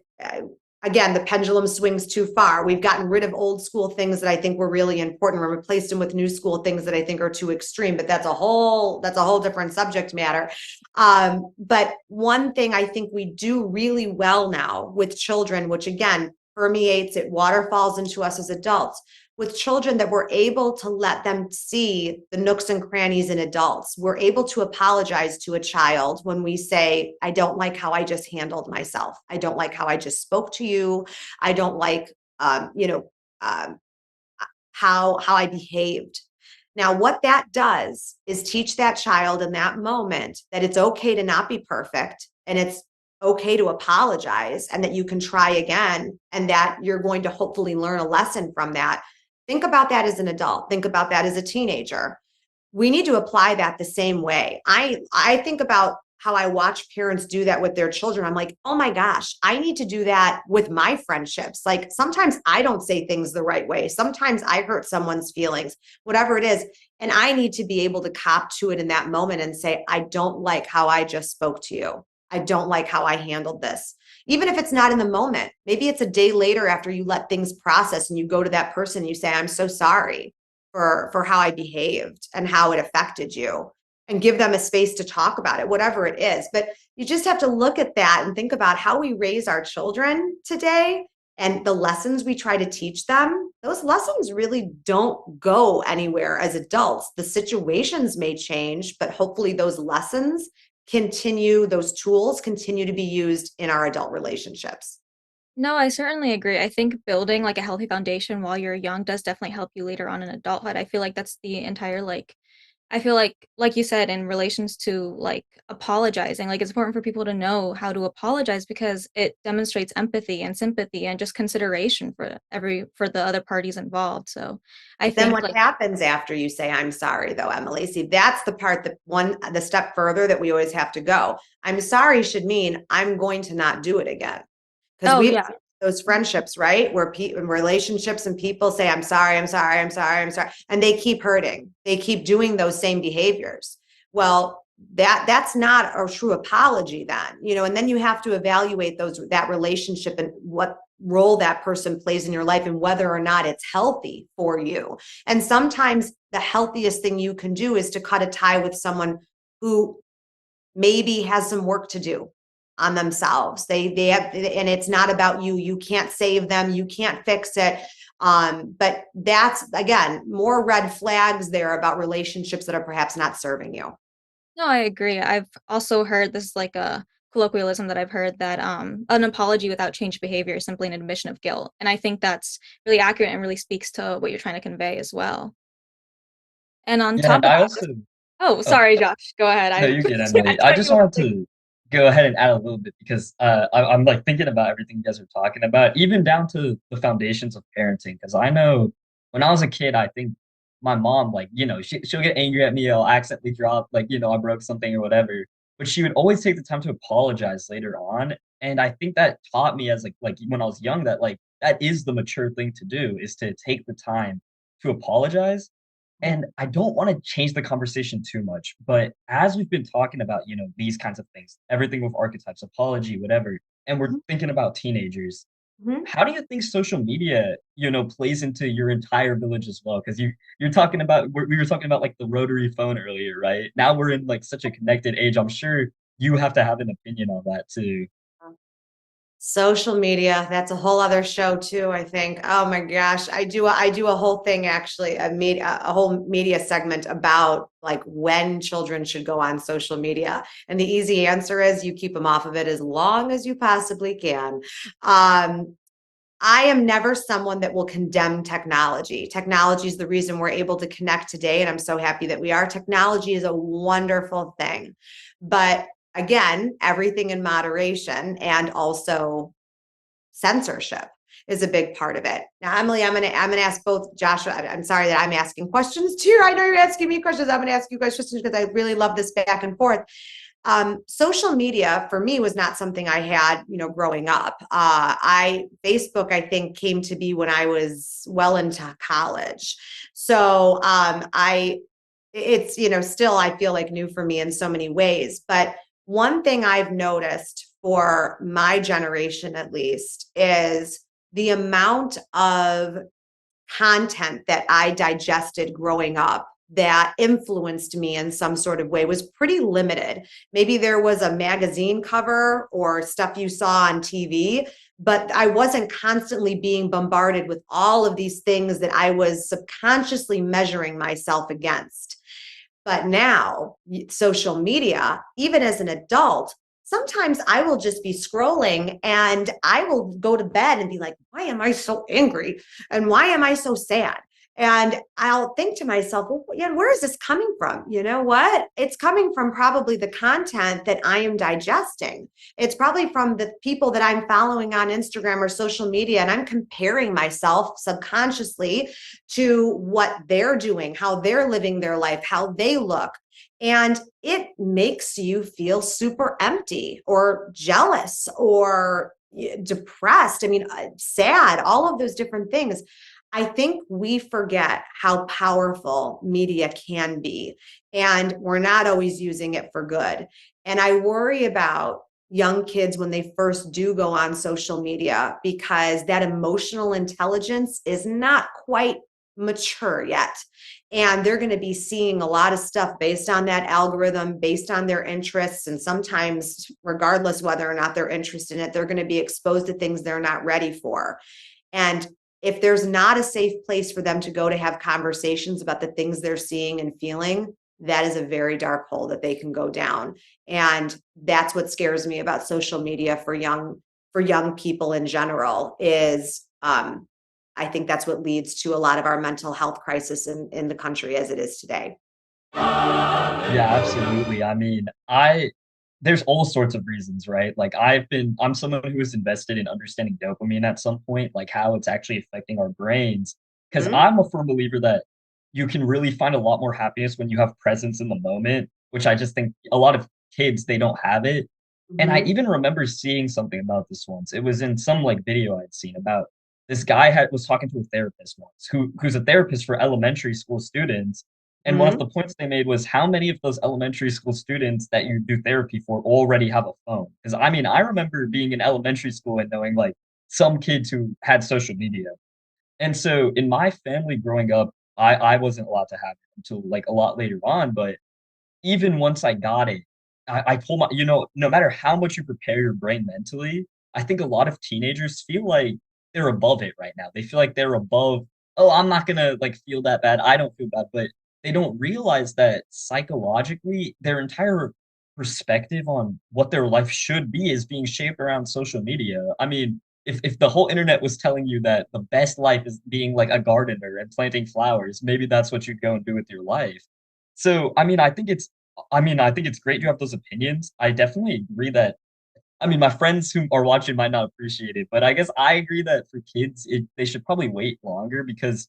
again, the pendulum swings too far. We've gotten rid of old school things that I think were really important. We're replaced them with new school things that I think are too extreme, but that's a whole different subject matter. But one thing I think we do really well now with children, which again permeates, it waterfalls into us as adults, with children, that we're able to let them see the nooks and crannies in adults. We're able to apologize to a child when we say, I don't like how I just handled myself. I don't like how I just spoke to you. I don't like, um, how I behaved. Now, what that does is teach that child in that moment that it's okay to not be perfect, and it's okay to apologize, and that you can try again, and that you're going to hopefully learn a lesson from that. Think about that as an adult. Think about that as a teenager. We need to apply that the same way. I think about how I watch parents do that with their children. I'm like, oh my gosh, I need to do that with my friendships. Like sometimes I don't say things the right way. Sometimes I hurt someone's feelings, whatever it is. And I need to be able to cop to it in that moment and say, I don't like how I just spoke to you. I don't like how I handled this. Even if it's not in the moment, maybe it's a day later after you let things process and you go to that person and you say, I'm so sorry for how I behaved and how it affected you, and give them a space to talk about it, whatever it is. But you just have to look at that and think about how we raise our children today and the lessons we try to teach them. Those lessons really don't go anywhere as adults. The situations may change, but hopefully those lessons continue, those tools continue to be used in our adult relationships. No, I certainly agree. I think building like a healthy foundation while you're young does definitely help you later on in adulthood. I feel like that's the entire I feel like you said, in relations to like apologizing, like it's important for people to know how to apologize because it demonstrates empathy and sympathy and just consideration for the other parties involved. So I But then think what like, happens after you say, I'm sorry, though, Emily? See, that's the part the step further that we always have to go. I'm sorry should mean I'm going to not do it again. Because oh we've yeah. those friendships, right? Where in relationships and people say, I'm sorry, I'm sorry, I'm sorry, I'm sorry. And they keep hurting. They keep doing those same behaviors. Well, that's not a true apology then, and then you have to evaluate that relationship and what role that person plays in your life and whether or not it's healthy for you. And sometimes the healthiest thing you can do is to cut a tie with someone who maybe has some work to do on themselves. They have, and it's not about you. You can't save them. You can't fix it. But that's again more red flags there about relationships that are perhaps not serving you. No, I agree. I've also heard this is like a colloquialism that I've heard that an apology without changed behavior is simply an admission of guilt. And I think that's really accurate and really speaks to what you're trying to convey as well. And on Yeah, top and of I that, also oh, oh, sorry, Josh. Go ahead. no, I you're good, I Emily. I cut just you off. wanted to go ahead and add a little bit because I'm like thinking about everything you guys are talking about, even down to the foundations of parenting. Because I know when I was a kid, I think my mom, like, she'll get angry at me, I'll accidentally drop, like, I broke something or whatever. But she would always take the time to apologize later on. And I think that taught me as like when I was young that like that is the mature thing to do is to take the time to apologize. And I don't want to change the conversation too much, but as we've been talking about, these kinds of things, everything with archetypes, apology, whatever, and we're thinking about teenagers, Mhm. how do you think social media, plays into your entire village as well? Because you're talking about we were talking about like the rotary phone earlier, right? Now we're in like such a connected age. I'm sure you have to have an opinion on that too. Social media, that's a whole other show too, I think. Oh my gosh. I do a whole thing actually, a whole media segment about like when children should go on social media. And the easy answer is you keep them off of it as long as you possibly can. Um, I am never someone that will condemn technology. Technology is the reason we're able to connect today. And I'm so happy that we are. Technology is a wonderful thing. But again, everything in moderation, and also censorship is a big part of it. Now, Emily, I'm gonna ask both Joshua. I'm sorry that I'm asking questions too. I know you're asking me questions. I'm gonna ask you questions because I really love this back and forth. Social media for me was not something I had, growing up. Facebook, I think, came to be when I was well into college. So it's, still I feel like new for me in so many ways. But one thing I've noticed for my generation, at least, is the amount of content that I digested growing up that influenced me in some sort of way was pretty limited. Maybe there was a magazine cover or stuff you saw on TV, but I wasn't constantly being bombarded with all of these things that I was subconsciously measuring myself against. But now, social media, even as an adult, sometimes I will just be scrolling and I will go to bed and be like, why am I so angry? And why am I so sad? And I'll think to myself, well, yeah, where is this coming from? You know what? It's coming from probably the content that I am digesting. It's probably from the people that I'm following on Instagram or social media, and I'm comparing myself subconsciously to what they're doing, how they're living their life, how they look. And it makes you feel super empty or jealous or depressed. I mean, sad, all of those different things. I think we forget how powerful media can be, and we're not always using it for good. And I worry about young kids when they first do go on social media because that emotional intelligence is not quite mature yet. And they're going to be seeing a lot of stuff based on that algorithm, based on their interests. And sometimes, regardless whether or not they're interested in it, they're going to be exposed to things they're not ready for. And if there's not a safe place for them to go to have conversations about the things they're seeing and feeling, that is a very dark hole that they can go down. And that's what scares me about social media for young people in general is I think that's what leads to a lot of our mental health crisis in the country as it is today. Yeah, absolutely. I mean, there's all sorts of reasons, right? Like I'm someone who is invested in understanding dopamine at some point, like how it's actually affecting our brains. Because Mhm. I'm a firm believer that you can really find a lot more happiness when you have presence in the moment, which I just think a lot of kids, they don't have it. And I Mhm. even remember seeing something about this once. It was in some like video I'd seen about this guy was talking to a therapist once who's a therapist for elementary school students. And one of Mhm. the points they made was how many of those elementary school students that you do therapy for already have a phone? Because I mean, I remember being in elementary school and knowing like some kids who had social media. And so in my family growing up, I wasn't allowed to have it until like a lot later on. But even once I got it, I told no matter how much you prepare your brain mentally, I think a lot of teenagers feel like they're above it right now. They feel like they're above, oh, I'm not gonna like feel that bad. I don't feel bad, but they don't realize that psychologically their entire perspective on what their life should be is being shaped around social media. I mean, if the whole internet was telling you that the best life is being like a gardener and planting flowers, maybe that's what you'd go and do with your life. So, I think it's great you have those opinions. I definitely agree that my friends who are watching might not appreciate it, but I guess I agree that for kids, they should probably wait longer because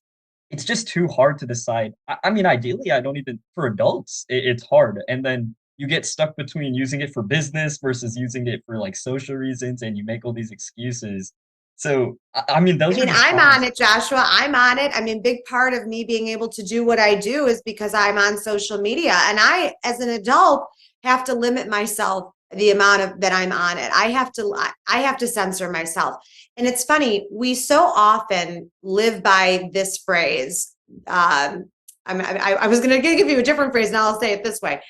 it's just too hard to decide. Ideally, I don't even for adults, it's hard. And then you get stuck between using it for business versus using it for like social reasons, and you make all these excuses. So, I those are mean, just I'm on cons. it, Joshua. I'm on it. I mean, big part of me being able to do what I do is because I'm on social media. And I, as an adult, have to limit myself the amount of that I'm on it. I have to censor myself. And it's funny, we so often live by this phrase. I was going to give you a different phrase, and I'll say it this way: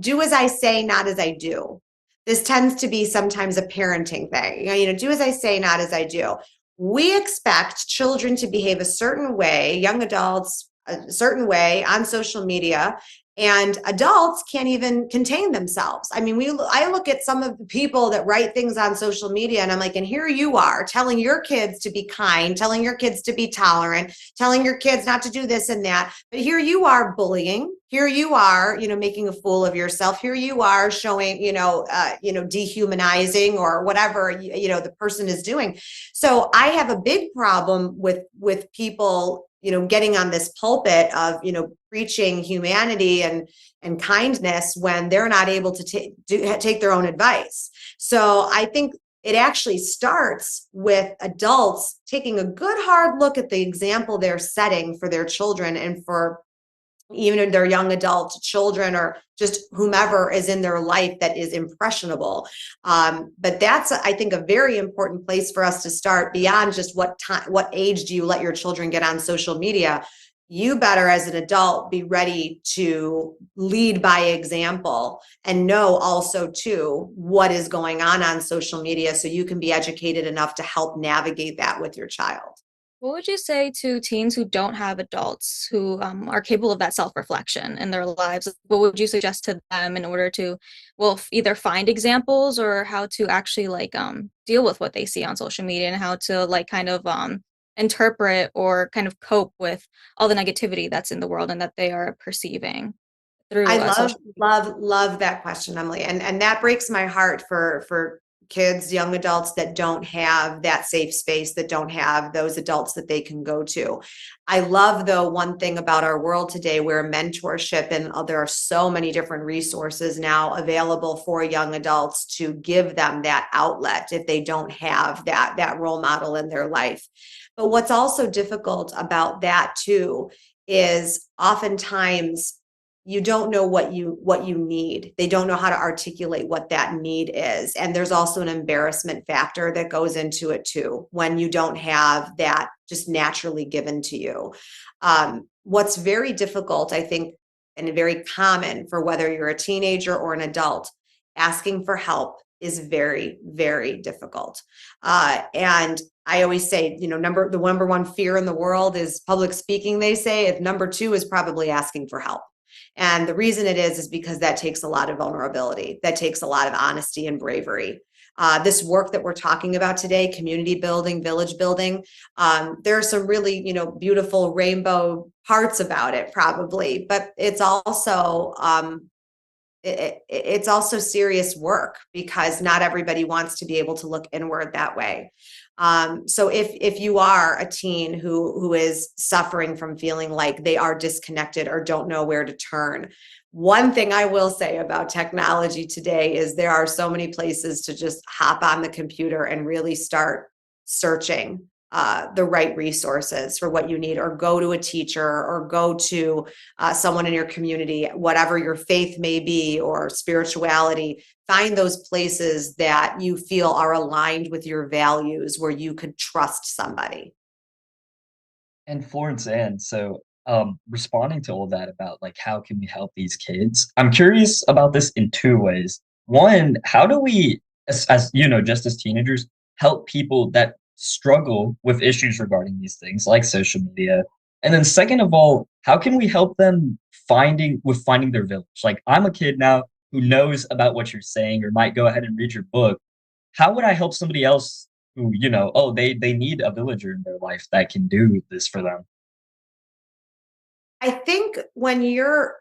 do as I say, not as I do. This tends to be sometimes a parenting thing. Do as I say, not as I do. We expect children to behave a certain way, young adults a certain way on social media, and adults can't even contain themselves. I mean, I look at some of the people that write things on social media, and I'm like, and here you are telling your kids to be kind, telling your kids to be tolerant, telling your kids not to do this and that, but here you are bullying. Here you are, making a fool of yourself. Here you are showing, dehumanizing or whatever the person is doing. So I have a big problem with people, getting on this pulpit of, preaching humanity and kindness when they're not able to take their own advice. So I think it actually starts with adults taking a good hard look at the example they're setting for their children and for even if they're young adults, children, or just whomever is in their life that is impressionable. But that's, I think, a very important place for us to start beyond just what time, what age do you let your children get on social media. You better, as an adult, be ready to lead by example and know also too what is going on social media, so you can be educated enough to help navigate that with your child. What would you say to teens who don't have adults who are capable of that self-reflection in their lives? What would you suggest to them in order to, well, either find examples or how to actually like deal with what they see on social media and how to like kind of interpret or kind of cope with all the negativity that's in the world and that they are perceiving through I love, social media? love, love that question, Emily. And that breaks my heart for kids, young adults that don't have that safe space, that don't have those adults that they can go to. I love, though, one thing about our world today where mentorship and there are so many different resources now available for young adults to give them that outlet if they don't have that role model in their life. But what's also difficult about that too is oftentimes you don't know what you need. They don't know how to articulate what that need is. And there's also an embarrassment factor that goes into it too, when you don't have that just naturally given to you. What's very difficult, I think, and very common for whether you're a teenager or an adult, asking for help is very, very difficult. And I always say, the number one fear in the world is public speaking, they say. If number two is probably asking for help. And the reason it is because that takes a lot of vulnerability. That takes a lot of honesty and bravery. This work that we're talking about today, community building, village building, there are some really, beautiful rainbow parts about it probably, but it's also serious work because not everybody wants to be able to look inward that way. So if you are a teen who is suffering from feeling like they are disconnected or don't know where to turn, one thing I will say about technology today is there are so many places to just hop on the computer and really start searching the right resources for what you need, or go to a teacher, or go to someone in your community, whatever your faith may be or spirituality. Find those places that you feel are aligned with your values where you could trust somebody. And Florence Ann, so responding to all that about like how can we help these kids? I'm curious about this in two ways. One, how do we, as just as teenagers, help people that struggle with issues regarding these things like social media? And then second of all, how can we help them finding their village? Like I'm a kid now who knows about what you're saying or might go ahead and read your book. How would I help somebody else who, oh, they need a villager in their life that can do this for them? I think when you're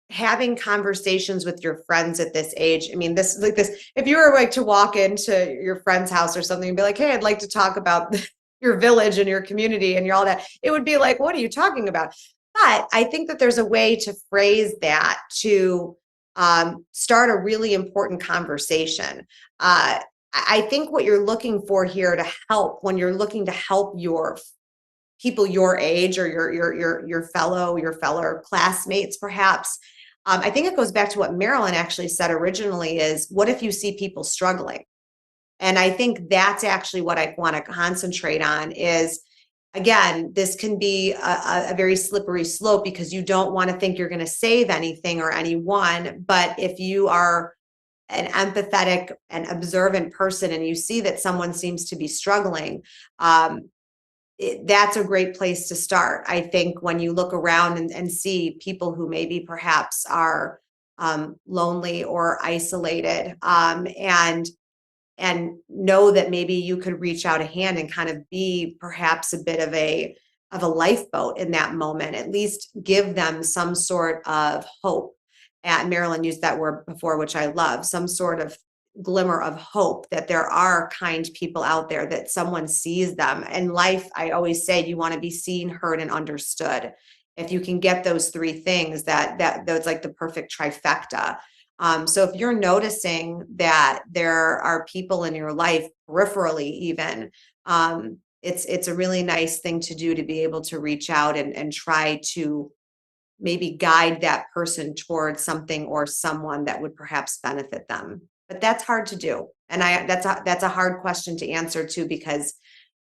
having conversations with your friends at this age, I mean, this like this, if you were like to walk into your friend's house or something and be like, hey, I'd like to talk about your village and your community and your all that, it would be like, what are you talking about? But I think that there's a way to phrase that to start a really important conversation. I think what you're looking for here to help, when you're looking to help your people your age or your fellow classmates perhaps, I think it goes back to what Marilyn actually said originally, is what if you see people struggling? And I think that's actually what I want to concentrate on is, again, this can be a very slippery slope because you don't want to think you're going to save anything or anyone. But if you are an empathetic and observant person and you see that someone seems to be struggling, that's a great place to start. I think when you look around and see people who maybe perhaps are lonely or isolated, and know that maybe you could reach out a hand and kind of be perhaps a bit of a lifeboat in that moment, at least give them some sort of hope. And Marilyn used that word before, which I love, some sort of glimmer of hope that there are kind people out there, that someone sees them. In life, I always say you want to be seen, heard, and understood. If you can get those three things, that's like the perfect trifecta. So if you're noticing that there are people in your life peripherally, even, it's a really nice thing to do, to be able to reach out and try to maybe guide that person towards something or someone that would perhaps benefit them. But that's hard to do. And that's a hard question to answer too, because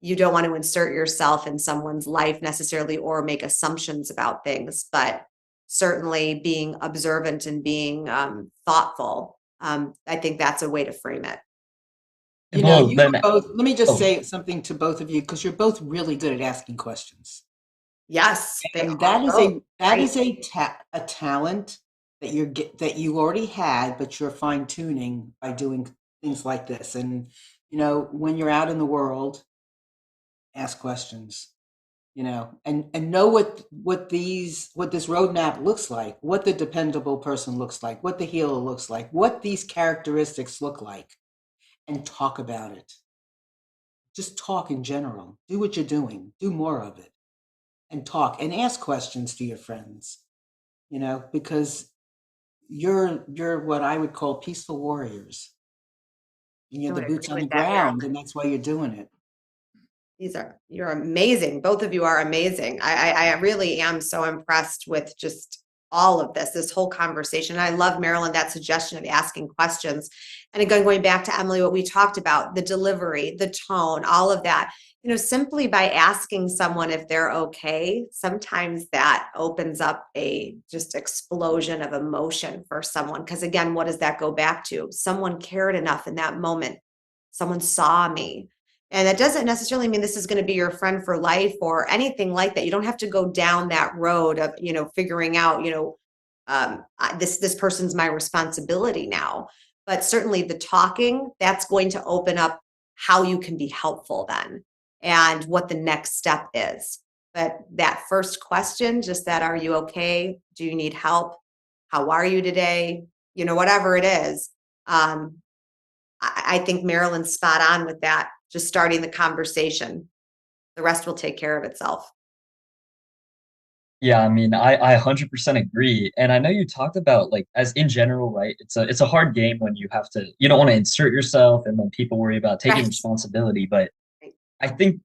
you don't want to insert yourself in someone's life necessarily or make assumptions about things, but certainly being observant and being thoughtful. I think that's a way to frame it. Well, You then, are both, let me just oh, say something to both of you, because you're both really good at asking questions. Yes, they And are both that great. is a talent that that you already had, but you're fine tuning by doing things like this. And when you're out in the world, ask questions. And know what this roadmap looks like, what the dependable person looks like, what the healer looks like, what these characteristics look like, and talk about it. Just talk in general. Do what you're doing. Do more of it, and talk and ask questions to your friends. Because you're what I would call peaceful warriors. And I you're the would boots agree on the with that, ground, Marilyn. and that's why you're doing it. You're amazing. Both of you are amazing. I really am so impressed with just all of this whole conversation. I love, Marilyn, that suggestion of asking questions. And again, going back to Emily, what we talked about, the delivery, the tone, all of that, simply by asking someone if they're okay, sometimes that opens up a just explosion of emotion for someone. Because again, what does that go back to? Someone cared enough in that moment. Someone saw me. And that doesn't necessarily mean this is going to be your friend for life or anything like that. You don't have to go down that road of, figuring out, this person's my responsibility now. But certainly the talking, that's going to open up how you can be helpful then and what the next step is. But that first question, just that, are you okay? Do you need help? How are you today? Whatever it is. I think Marilyn's spot on with that, just starting the conversation. The rest will take care of itself. yeah, I mean, I 100% agree. And I know you talked about like as in general, right? It's a hard game when you don't want to insert yourself and then people worry about taking Right. responsibility. But I think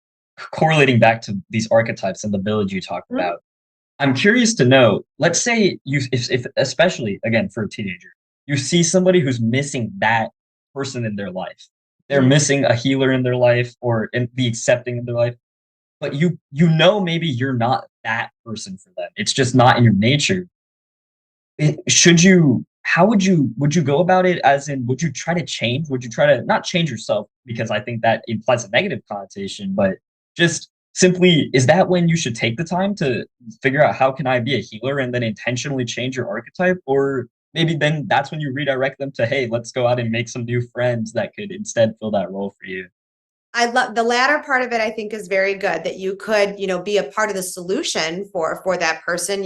correlating back to these archetypes and the village you talked Mhm. about, I'm curious to know, let's say if especially again for a teenager, you see somebody who's missing that person in their life. They're Mhm. missing a healer in their life or the accepting in their life, but you know maybe you're not that person for them. It's just not in your nature. Should you how would you go about it as in would you try to change? Would you try to not change yourself because I think that implies a negative connotation, but just simply is that when you should take the time to figure out how can I be a healer and then intentionally change your archetype? Or maybe then that's when you redirect them to, hey, let's go out and make some new friends that could instead fill that role for you. I love the latter part of it. I think is very good that you could, be a part of the solution for that person.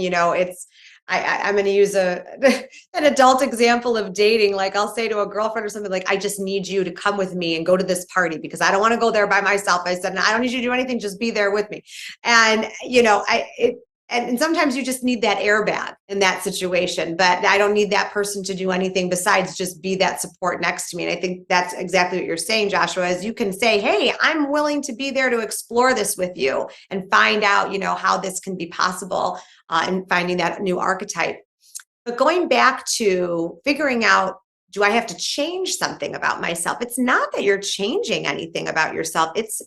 I'm going to use an adult example of dating. Like I'll say to a girlfriend or something like, I just need you to come with me and go to this party because I don't want to go there by myself. I said, I don't need you to do anything. Just be there with me. And, and sometimes you just need that airbag in that situation, but I don't need that person to do anything besides just be that support next to me. And I think that's exactly what you're saying, Joshua, is you can say, hey, I'm willing to be there to explore this with you and find out, how this can be possible and finding that new archetype. But going back to figuring out, do I have to change something about myself? It's not that you're changing anything about yourself. It's,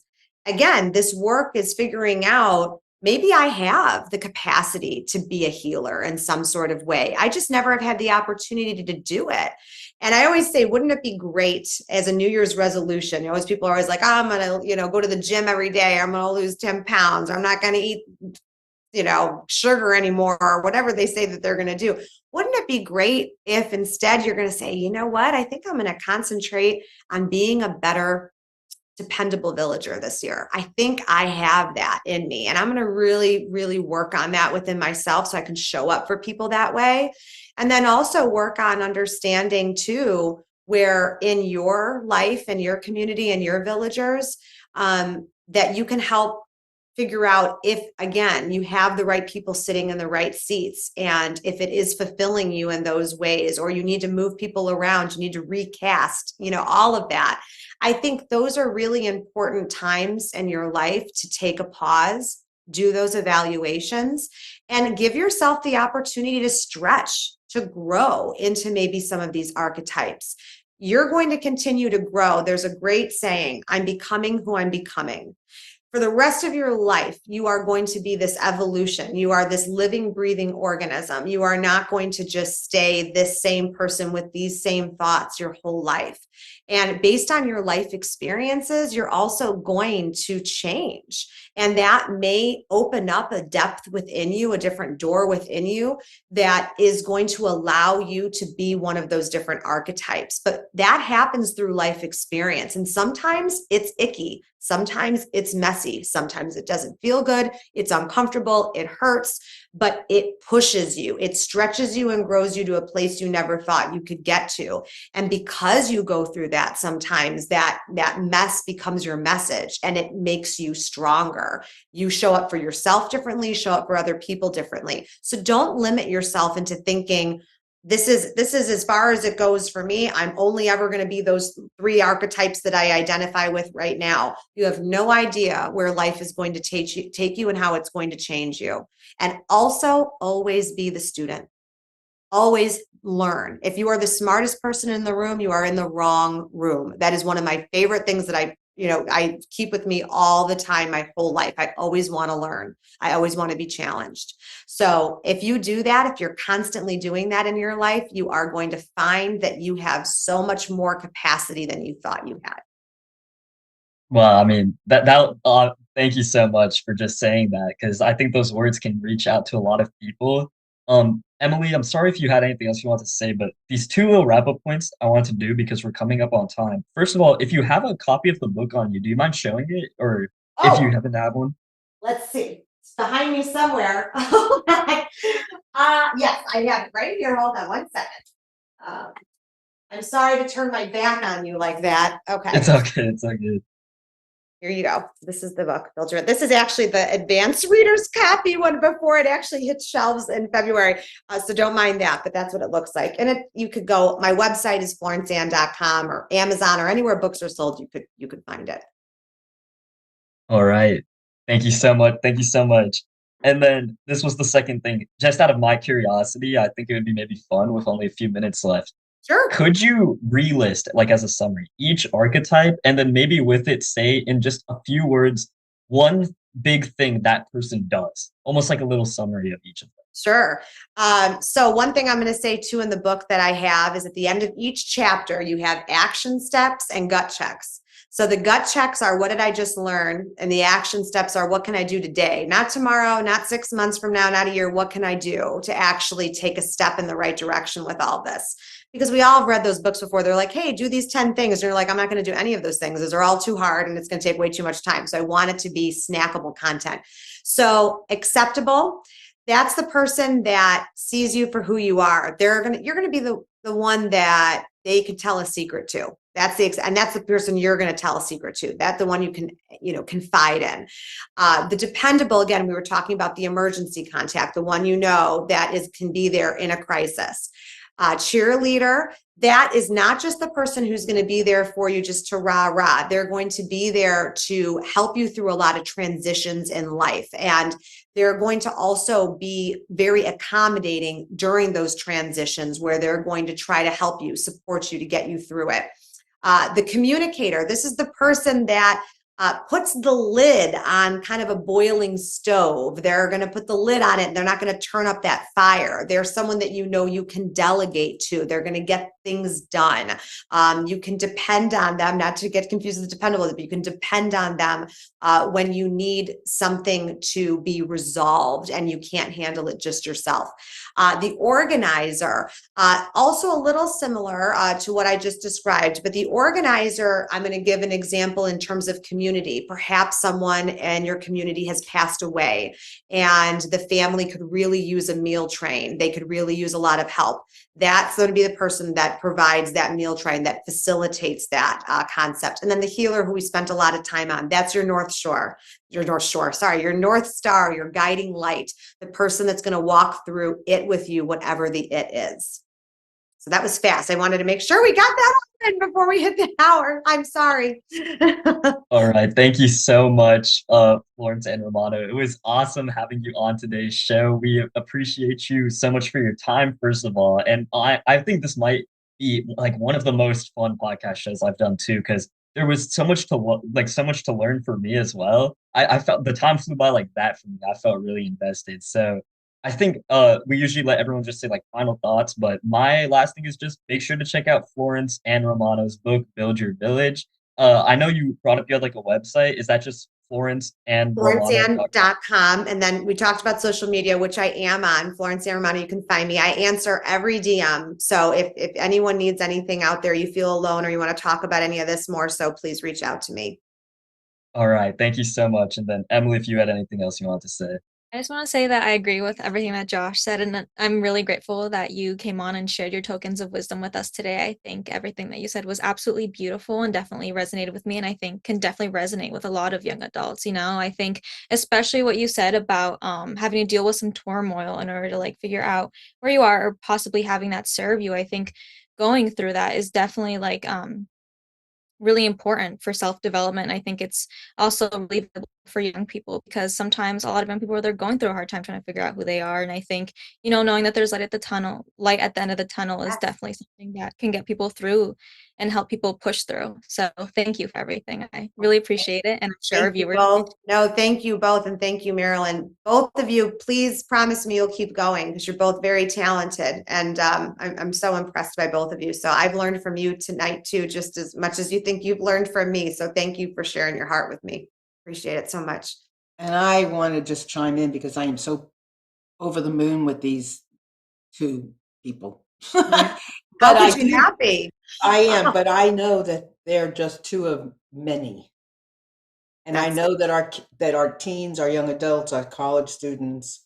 again, this work is figuring out maybe I have the capacity to be a healer in some sort of way. I just never have had the opportunity to do it. And I always say, wouldn't it be great as a New Year's resolution? People are always like, oh, I'm going to, go to the gym every day. I'm going to lose 10 pounds. Or I'm not going to eat sugar anymore or whatever they say that they're going to do. Wouldn't it be great if instead you're going to say, you know what? I think I'm going to concentrate on being a better dependable villager this year. I think I have that in me and I'm going to really, really work on that within myself so I can show up for people that way. And then also work on understanding too, where in your life and your community and your villagers, that you can help figure out if, again, you have the right people sitting in the right seats and if it is fulfilling you in those ways, or you need to move people around, you need to recast, all of that. I think those are really important times in your life to take a pause, do those evaluations, and give yourself the opportunity to stretch, to grow into maybe some of these archetypes. You're going to continue to grow. There's a great saying, I'm becoming who I'm becoming. For the rest of your life, you are going to be this evolution. You are this living, breathing organism. You are not going to just stay this same person with these same thoughts your whole life. And based on your life experiences, you're also going to change. And that may open up a depth within you, a different door within you that is going to allow you to be one of those different archetypes. But that happens through life experience. And sometimes it's icky. Sometimes it's messy. Sometimes it doesn't feel good. It's uncomfortable. It hurts, but it pushes you. It stretches you and grows you to a place you never thought you could get to. And because you go through that, sometimes that mess becomes your message and it makes you stronger. You show up for yourself differently, show up for other people differently. So don't limit yourself into thinking, this is as far as it goes for me. I'm only ever going to be those 3 archetypes that I identify with right now. You have no idea where life is going to take you and how it's going to change you. And also always be the student. Always learn. If you are the smartest person in the room, you are in the wrong room. That is one of my favorite things that I keep with me all the time, my whole life. I always want to learn. I always want to be challenged. So if you do that, if you're constantly doing that in your life, you are going to find that you have so much more capacity than you thought you had. Well, I mean, thank you so much for just saying that because I think those words can reach out to a lot of people. Emily, I'm sorry if you had anything else you want to say, but these 2 little wrap-up points I want to do because we're coming up on time. First of all, if you have a copy of the book on you, do you mind showing it? Or if you Oh, happen to have one? let's see. It's behind me somewhere. Yes, I have it right here. Hold on one second. Uh, I'm sorry to turn my back on you like that. Okay. It's okay, it's okay. Here you go. This is the book, Build Your. This is actually the advanced reader's copy one before it actually hits shelves in February. So don't mind that, but that's what it looks like. And you could go, my website is florenceann.com or Amazon or anywhere books are sold, you could find it. All right. Thank you so much. Thank you so much. And then this was the second thing. Just out of my curiosity, I think it would be maybe fun with only a few minutes left. Sure. Could you relist, like as a summary, each archetype and then maybe with it say in just a few words, one big thing that person does, almost like a little summary of each of them? Sure. So one thing I'm going to say too in the book that I have is at the end of each chapter, you have action steps and gut checks. So the gut checks are what did I just learn? And the action steps are what can I do today? Not tomorrow, not 6 months from now, not a year. What can I do to actually take a step in the right direction with all this? Because we all have read those books before. They're like, hey, do these 10 things. And you're like, I'm not going to do any of those things. Those are all too hard and it's going to take way too much time. So I want it to be snackable content. So acceptable. That's the person that sees you for who you are. You're going to be the one that they can tell a secret to. That's the person you're going to tell a secret to. That's the one you can, confide in. The dependable, again, we were talking about the emergency contact, the one that can be there in a crisis. Cheerleader, that is not just the person who's going to be there for you just to rah. They're going to be there to help you through a lot of transitions in life. And they're going to also be very accommodating during those transitions where they're going to try to help you, support you to get you through it. The communicator, this is the person that puts the lid on kind of a boiling stove. They're going to put the lid on it and they're not going to turn up that fire. They're someone that you can delegate to. They're going to get things done. You can depend on them, not to get confused with dependable, but you can depend on them when you need something to be resolved and you can't handle it just yourself. The organizer, also a little similar to what I just described, but the organizer, I'm going to give an example in terms of community. Perhaps someone in your community has passed away and the family could really use a meal train. They could really use a lot of help. That's going to be the person that provides that meal train, that facilitates that concept. And then the healer, who we spent a lot of time on, that's your North Star, your North Star, your guiding light, the person that's going to walk through it with you, whatever the it is. So that was fast. I wanted to make sure we got that in before we hit the hour. I'm sorry. All right. Thank you so much, Florence and Romano. It was awesome having you on today's show. We appreciate you so much for your time, first of all. And I think this might be like one of the most fun podcast shows I've done too, because there was so much to so much to learn for me as well. I felt the time flew by like that for me. I felt really invested. So I think we usually let everyone just say like final thoughts, but my last thing is just make sure to check out Florence and Romano's book, Build Your Village. I know you brought up you had like a website. Is that just Florence and Romano? FlorenceAnn.com. And then we talked about social media, which I am on. Florence and Romano, you can find me. I answer every DM. So if anyone needs anything out there, you feel alone or you want to talk about any of this more, so please reach out to me. All right. Thank you so much. And then Emily, if you had anything else you want to say. I just want to say that I agree with everything that Josh said, and I'm really grateful that you came on and shared your tokens of wisdom with us today. I think everything that you said was absolutely beautiful and definitely resonated with me, and I think can definitely resonate with a lot of young adults. I think especially what you said about having to deal with some turmoil in order to like figure out where you are or possibly having that serve you. I think going through that is definitely like really important for self-development. I think it's also really valuable for young people because sometimes a lot of young people they're going through a hard time trying to figure out who they are. And I think, knowing that there's light at the end of the tunnel is definitely something that can get people through and help people push through. So thank you for everything. I really appreciate it. And I'm sure our Thank you viewers. both. No, thank you both. And thank you, Marilyn. Both of you, please promise me you'll keep going because you're both very talented. And I'm so impressed by both of you. So I've learned from you tonight too, just as much as you think you've learned from me. So thank you for sharing your heart with me. Appreciate it so much. And I want to just chime in because I am so over the moon with these two people. How could you not be? I am, but I know that they're just two of many. And I know that our teens, our young adults, our college students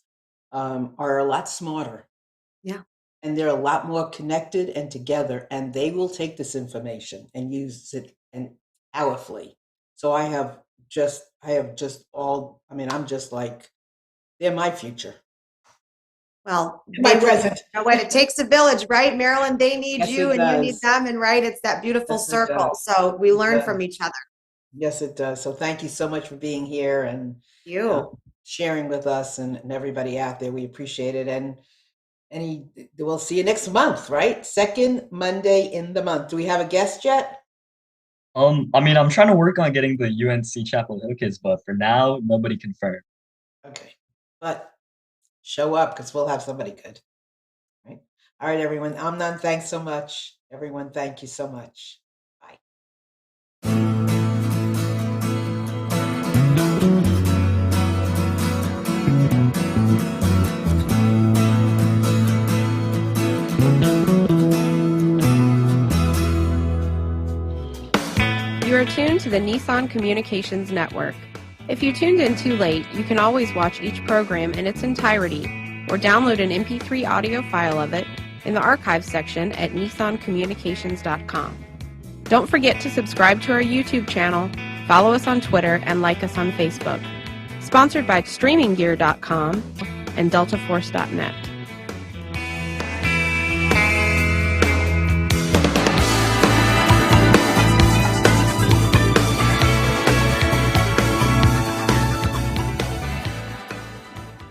are a lot smarter. Yeah. And they're a lot more connected and together, and they will take this information and use it powerfully. So I'm just like, they're my future. Well, My present. When it takes a village, right, Marilyn? They need Yes, you it and you does. need them. And right, it's that beautiful Yes, it circle. does. So we learn does. from each other. Yes, it does. So thank you so much for being here and sharing with us and everybody out there. We appreciate it. And we'll see you next month, right? Second Monday in the month. Do we have a guest yet? I mean, I'm trying to work on getting the UNC Chapel Hill kids, but for now, nobody confirmed. Okay, but show up because we'll have somebody good. Right. All right, everyone. Amnon, thanks so much. Everyone, thank you so much. Bye. You are tuned to the Nissan Communications Network. If you tuned in too late, you can always watch each program in its entirety or download an MP3 audio file of it in the archives section at nissancommunications.com. Don't forget to subscribe to our YouTube channel, follow us on Twitter, and like us on Facebook. Sponsored by StreamingGear.com and DeltaForce.net.